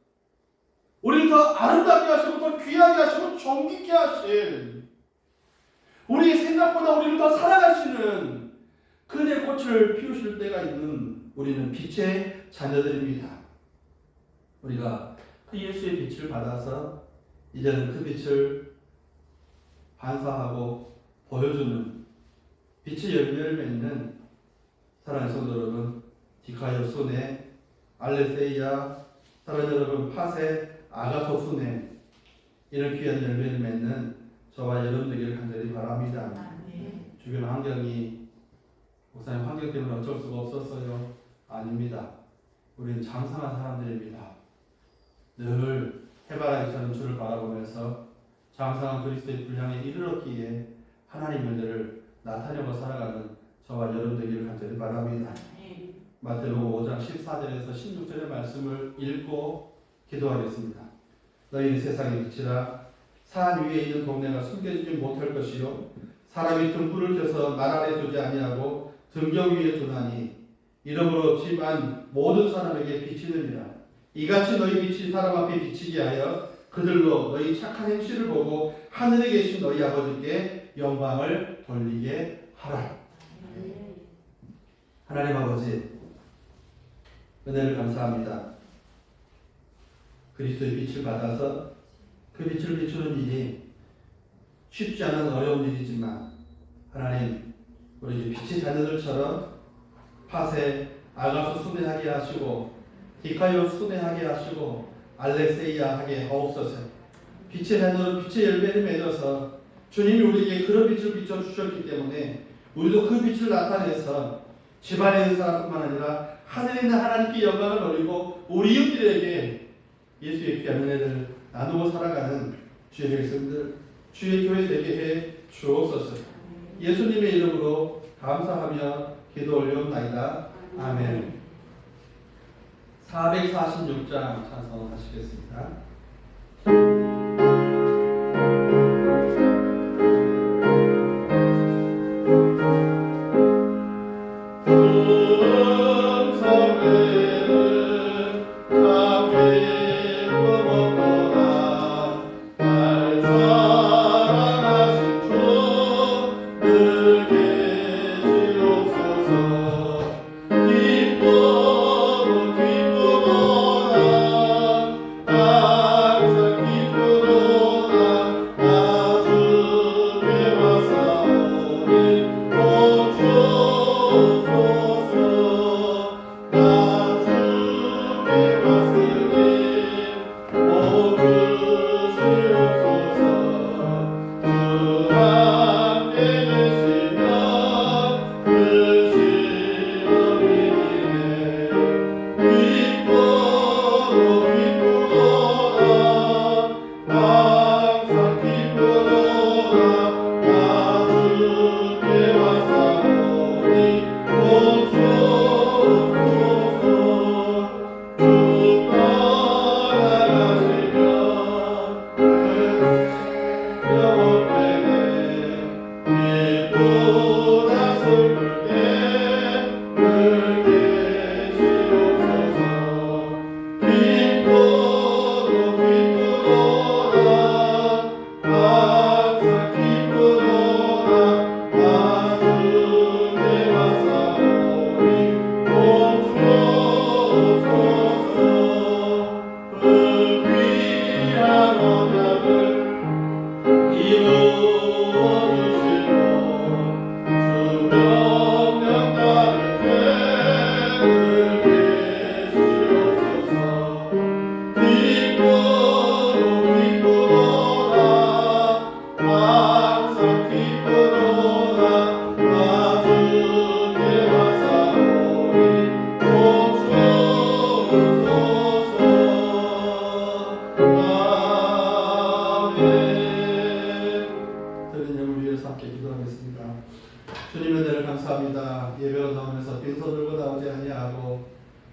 우리를 더 아름답게 하시고 더 귀하게 하시고 존귀케 하신 우리의 생각보다 우리를 더 사랑하시는 그의 꽃을 피우실 때가 있는 우리는 빛의 자녀들입니다. 우리가 그 예수의 빛을 받아서 이제는 그 빛을 반사하고 보여주는 빛의 열매를 맺는 사랑하는 성도 여러분, 디카이오 순회, 알레세이아, 사랑하는 여러분, 파세, 아가소 순회, 이런 귀한 열매를 맺는 저와 여러분들에게 간절히 바랍니다. 주변 환경이 목사님 환경 때문에 어쩔 수가 없었어요. 아닙니다. 우리는 장성한 사람들입니다. 늘 해바라기처럼 주를 바라보면서 장성한 그리스도의 분량에 이르렀기에 하나님 은혜를 나타내고 살아가는 저와 여러분들에게 간절히 바랍니다. 마태복음 5장 14절에서 16절의 말씀을 읽고 기도하겠습니다. 너희는 세상의 빛이라. 산 위에 있는 동네가 숨겨지지 못할 것이요 사람이 등불을 켜서 말 아래 두지 아니하고 등경 위에 두나니 이러므로 집안 모든 사람에게 비치느니라. 이같이 너희 빛이 사람 앞에 비치게 하여 그들로 너희 착한 행실을 보고 하늘에 계신 너희 아버지께 영광을 돌리게 하라. 하나님 아버지, 은혜를 감사합니다. 그리스도의 빛을 받아서 그 빛을 비추는 일이 쉽지 않은 어려운 일이지만 하나님, 우리 빛의 자녀들처럼 파세, 아가수 순회하게 하시고 디카이오 순회하게 하시고 알레세이아 하게 하옵소서. 빛의 자녀는 빛의 열매를 맺어서 주님이 우리에게 그런 빛을 비춰주셨기 때문에 우리도 그 빛을 나타내서 집안에 있는 사람뿐만 아니라 하늘에 있는 하나님께 영광을 돌리고 우리 이웃들에게 예수의 귀한 은혜를 나누고 살아가는 주의 백성들, 주의 교회 되게 해 주옵소서. 예수님의 이름으로 감사하며 기도 올려옵나이다. 아멘. 446장 찬송하시겠습니다. 참 기쁨 없도다.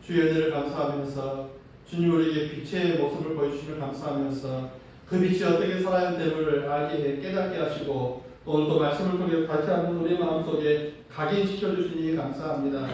주의 은혜를 감사하면서 주님 우리에게 빛의 모습을 보여주심을 감사하면서 그 빛이 어떻게 살아야 됨을 알게 깨닫게 하시고 또 오늘도 말씀을 통해 다시 한번 우리 마음속에 각인시켜 주시니 감사합니다.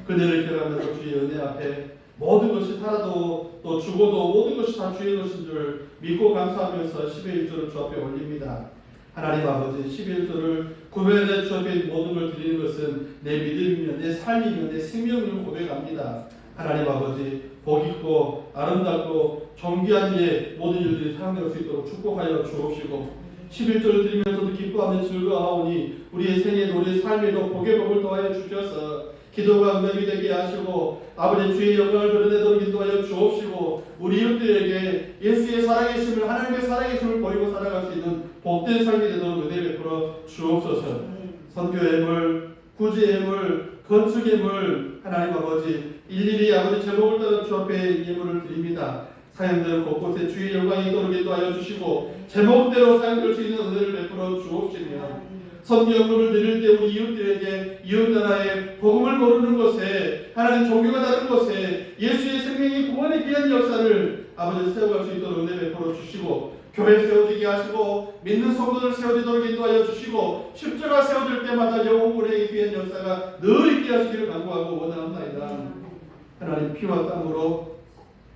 그대를 기억하면서 주의 은혜 앞에 모든 것이 살아도 또 죽어도 모든 것이 다 주의 것인 줄 믿고 감사하면서 10의 1조를 주 앞에 올립니다. 하나님 아버지 11의 1조를 구별해 주 앞에 모든 걸 드리는 것은 내 믿음이며 내 삶이며 내 생명을 고백합니다. 하나님 아버지 복있고 아름답고 존귀한 일에 모든 일들이 사용될 수 있도록 축복하여 주옵시고 11조를 드리면서도 기뻐하며 즐거워하오니 우리의 생애도 우리의 삶에도 복의 복을 더하여 주셔서 기도가 응답이 되게 하시고 아버지 주의 영광을 드러내도록 인도하여 주옵시고 우리 이웃들에게 예수의 살아계심을 하나님의 살아계심을 보이고 살아갈 수 있는 복된 삶이 되도록 은혜 베풀어 주옵소서. 선교의 물, 구제의 물, 건축의 물 하나님 아버지 일일이 아버지 제목을 따라 주 앞에 예물을 드립니다. 사용되는 곳곳에 주의 영광이 있도록 인도하여 주시고 제목대로 사용될 수 있는 은혜를 베풀어 주옵시며 선교물을 드릴 때 우리 이웃들에게 이웃나라의 복음을 모르는 곳에 하나님 종교가 다른 곳에 예수의 생명이 구원의 귀한 역사를 아버지 세워갈 수 있도록 은혜 베풀어 주시고 교회 세워지게 하시고 믿는 성도들 세워지도록 인도하여 주시고 십자가 세워질 때마다 영혼의 귀한 역사가 늘 있게 하시기를 간구하고 원합니다. 하나님 피와 땀으로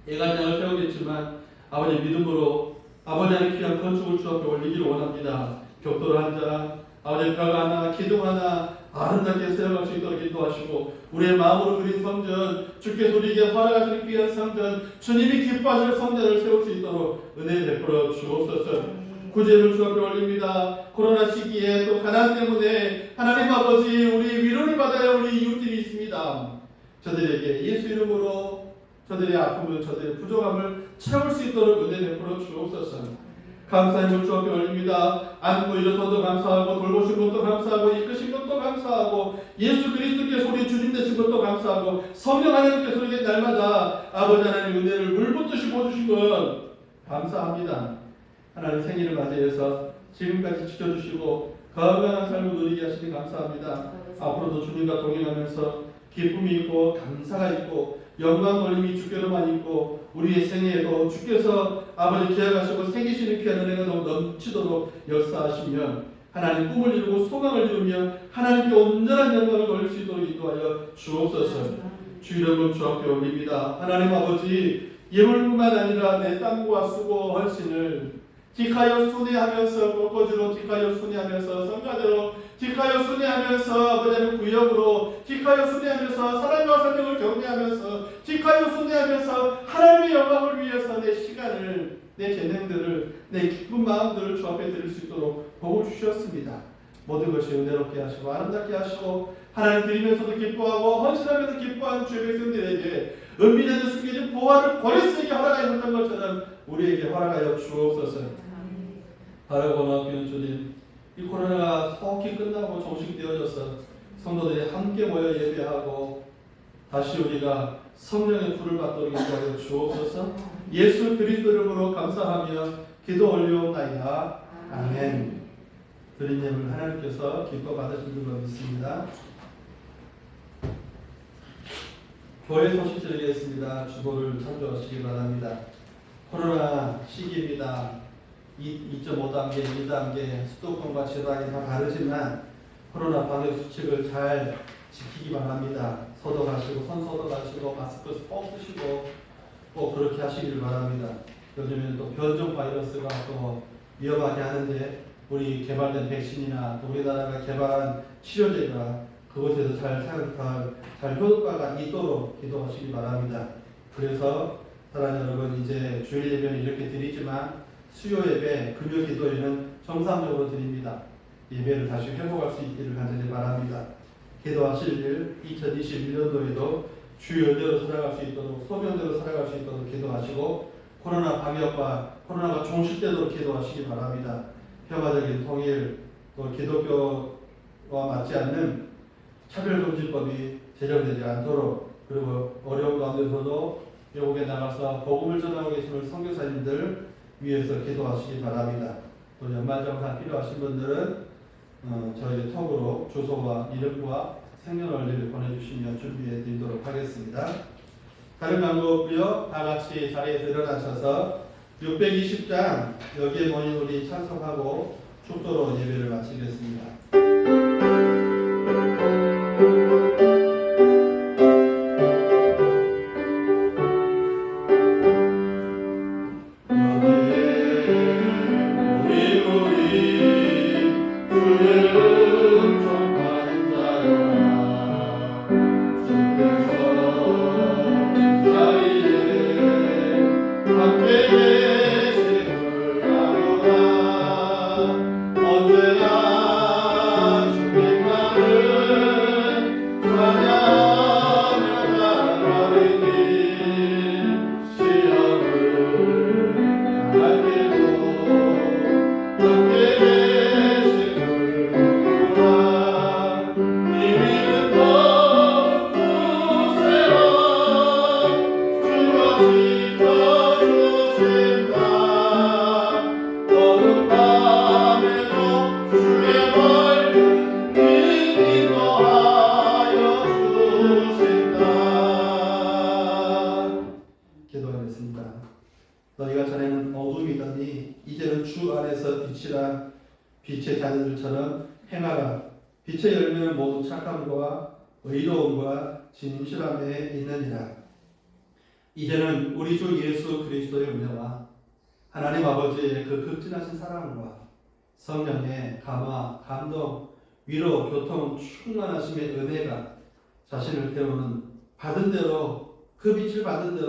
예간장을 세우겠지만 아버지 믿음으로 아버지 안에 귀한 건축을 주 앞에 올리기를 원합니다. 벽돌 한 장, 아버지 벽 하나, 기둥 하나 아름답게 세워갈 수 있도록 인도하시고 우리의 마음으로 그린 성전, 주께서 우리에게 허락하시는 귀한 성전, 주님이 기뻐하실 성전을 세울 수 있도록 은혜 베풀어 주옵소서. 구제를 주 앞에 올립니다. 코로나 시기에 또 가난 때문에 하나님 아버지 우리 위로를 받아야 우리 이웃들이 있습니다. 저들에게 예수 이름으로 저들의 아픔을 저들의 부족함을 채울 수 있도록 은혜 베풀어 주옵소서. 감사의 주 앞에 올립니다. 안고 일어서도 감사하고 돌보신 것도 감사하고 이끄신 것도 감사하고 예수 그리스도께서 우리 주님 되신 것도 감사하고 성령 하나님께서 우리에게 날마다 아버지 하나님 은혜를 물붓듯이 보여주신 것 감사합니다. 하나님 생일을 맞이해서 지금까지 지켜주시고 건강한 삶을 누리게 하시니 감사합니다. 앞으로도 주님과 동행하면서 기쁨이 있고 감사가 있고 영광 돌림이 주께로만 있고 우리의 생애에도 주께서 아버지 기억하시고 새기시는 귀한 은혜가 너무 넘치도록 역사하시며 하나님 꿈을 이루고 소망을 이루며 하나님께 온전한 영광을 돌릴 수 있도록 인도하여 주옵소서. 주 이름은 주 앞에 올립니다. 하나님 아버지 예물뿐만 아니라 내 땀과 수고 헌신을 틱하여 순회하면서 꽃꽂이로 틱하여 순회하면서 성가대로 틱하여 순회하면서 아버지의 구역으로 틱하여 순회하면서 사람과 생명을 격려하면서 틱하여 순회하면서 하나님의 영광을 위해서 내 시간을 내 재능들을 내 기쁜 마음들을 주 앞에 드릴 수 있도록 복을 주셨습니다. 모든 것이 은혜롭게 하시고 아름답게 하시고 하나님 드리면서도 기뻐하고 헌신하면서 기뻐하는 주의 백성들에게 은밀하게 숨겨진 보화를 고레스에게 허락하여 줬던 것처럼 우리에게 허락하여 주옵소서. 바라고 나오는 주님, 이 코로나가 속히 끝나고 종식되어져서 성도들이 함께 모여 예배하고 다시 우리가 성령의 불을 받도록 인도하여 주옵소서. 예수 그리스도 이름으로 감사하며 기도 올리옵나이다. 아멘. 드린 예물 하나님께서 기뻐 받으신 줄로 믿습니다. 교회 소식 드리겠습니다. 주보를 참조하시기 바랍니다. 코로나 시기입니다. 2.5단계, 2단계 수도권과 지방이 다 다르지만 코로나 방역 수칙을 잘 지키기 바랍니다. 소독하시고 손 소독하시고 마스크 꼭 쓰시고 꼭 그렇게 하시길 바랍니다. 요즘에는 또 변종 바이러스가 또 위험하게 하는데 우리 개발된 백신이나 우리나라가 개발한 치료제가 그것에서 잘 효과가 있도록 기도하시기 바랍니다. 그래서 사랑하는 여러분, 이제 주일 예배는 이렇게 드리지만 수요 예배, 금요 기도회는 정상적으로 드립니다. 예배를 다시 회복할 수 있기를 간절히 바랍니다. 기도하실 일 2021년도에도 주 연대로 살아갈 수 있도록 소명대로 살아갈 수 있도록 기도하시고 코로나 방역과 코로나가 종식되도록 기도하시기 바랍니다. 평화적인 통일, 또 기독교와 맞지 않는 차별금지법이 제정되지 않도록 그리고 어려운 가운데서도 외국에 나가서 복음을 전하고 계시는 선교사님들 위해서 기도하시기 바랍니다. 또 연말정산 필요하신 분들은 저희 톡으로 주소와 이름과 생년월일을 보내주시면 준비해 드리도록 하겠습니다. 다른 방법 없고요. 다 같이 자리에서 일어나셔서 620장 여기에 모인 우리 찬송하고 축도로 예배를 마치겠습니다. 기도하겠습니다. 너희가 전에는 어둠이더니 이제는 주 안에서 빛이라. 빛의 자녀들처럼 행하라. 빛의 열매는 모두 착함과 의로움과 진실함에 있느니라. 이제는 우리 주 예수 그리스도의 은혜와 하나님 아버지의 그 극진하신 사랑과 성령의 감화, 감동, 위로, 교통, 충만하심의 은혜가 자신을 태우는 받은 대로 그 빛을 받은 대로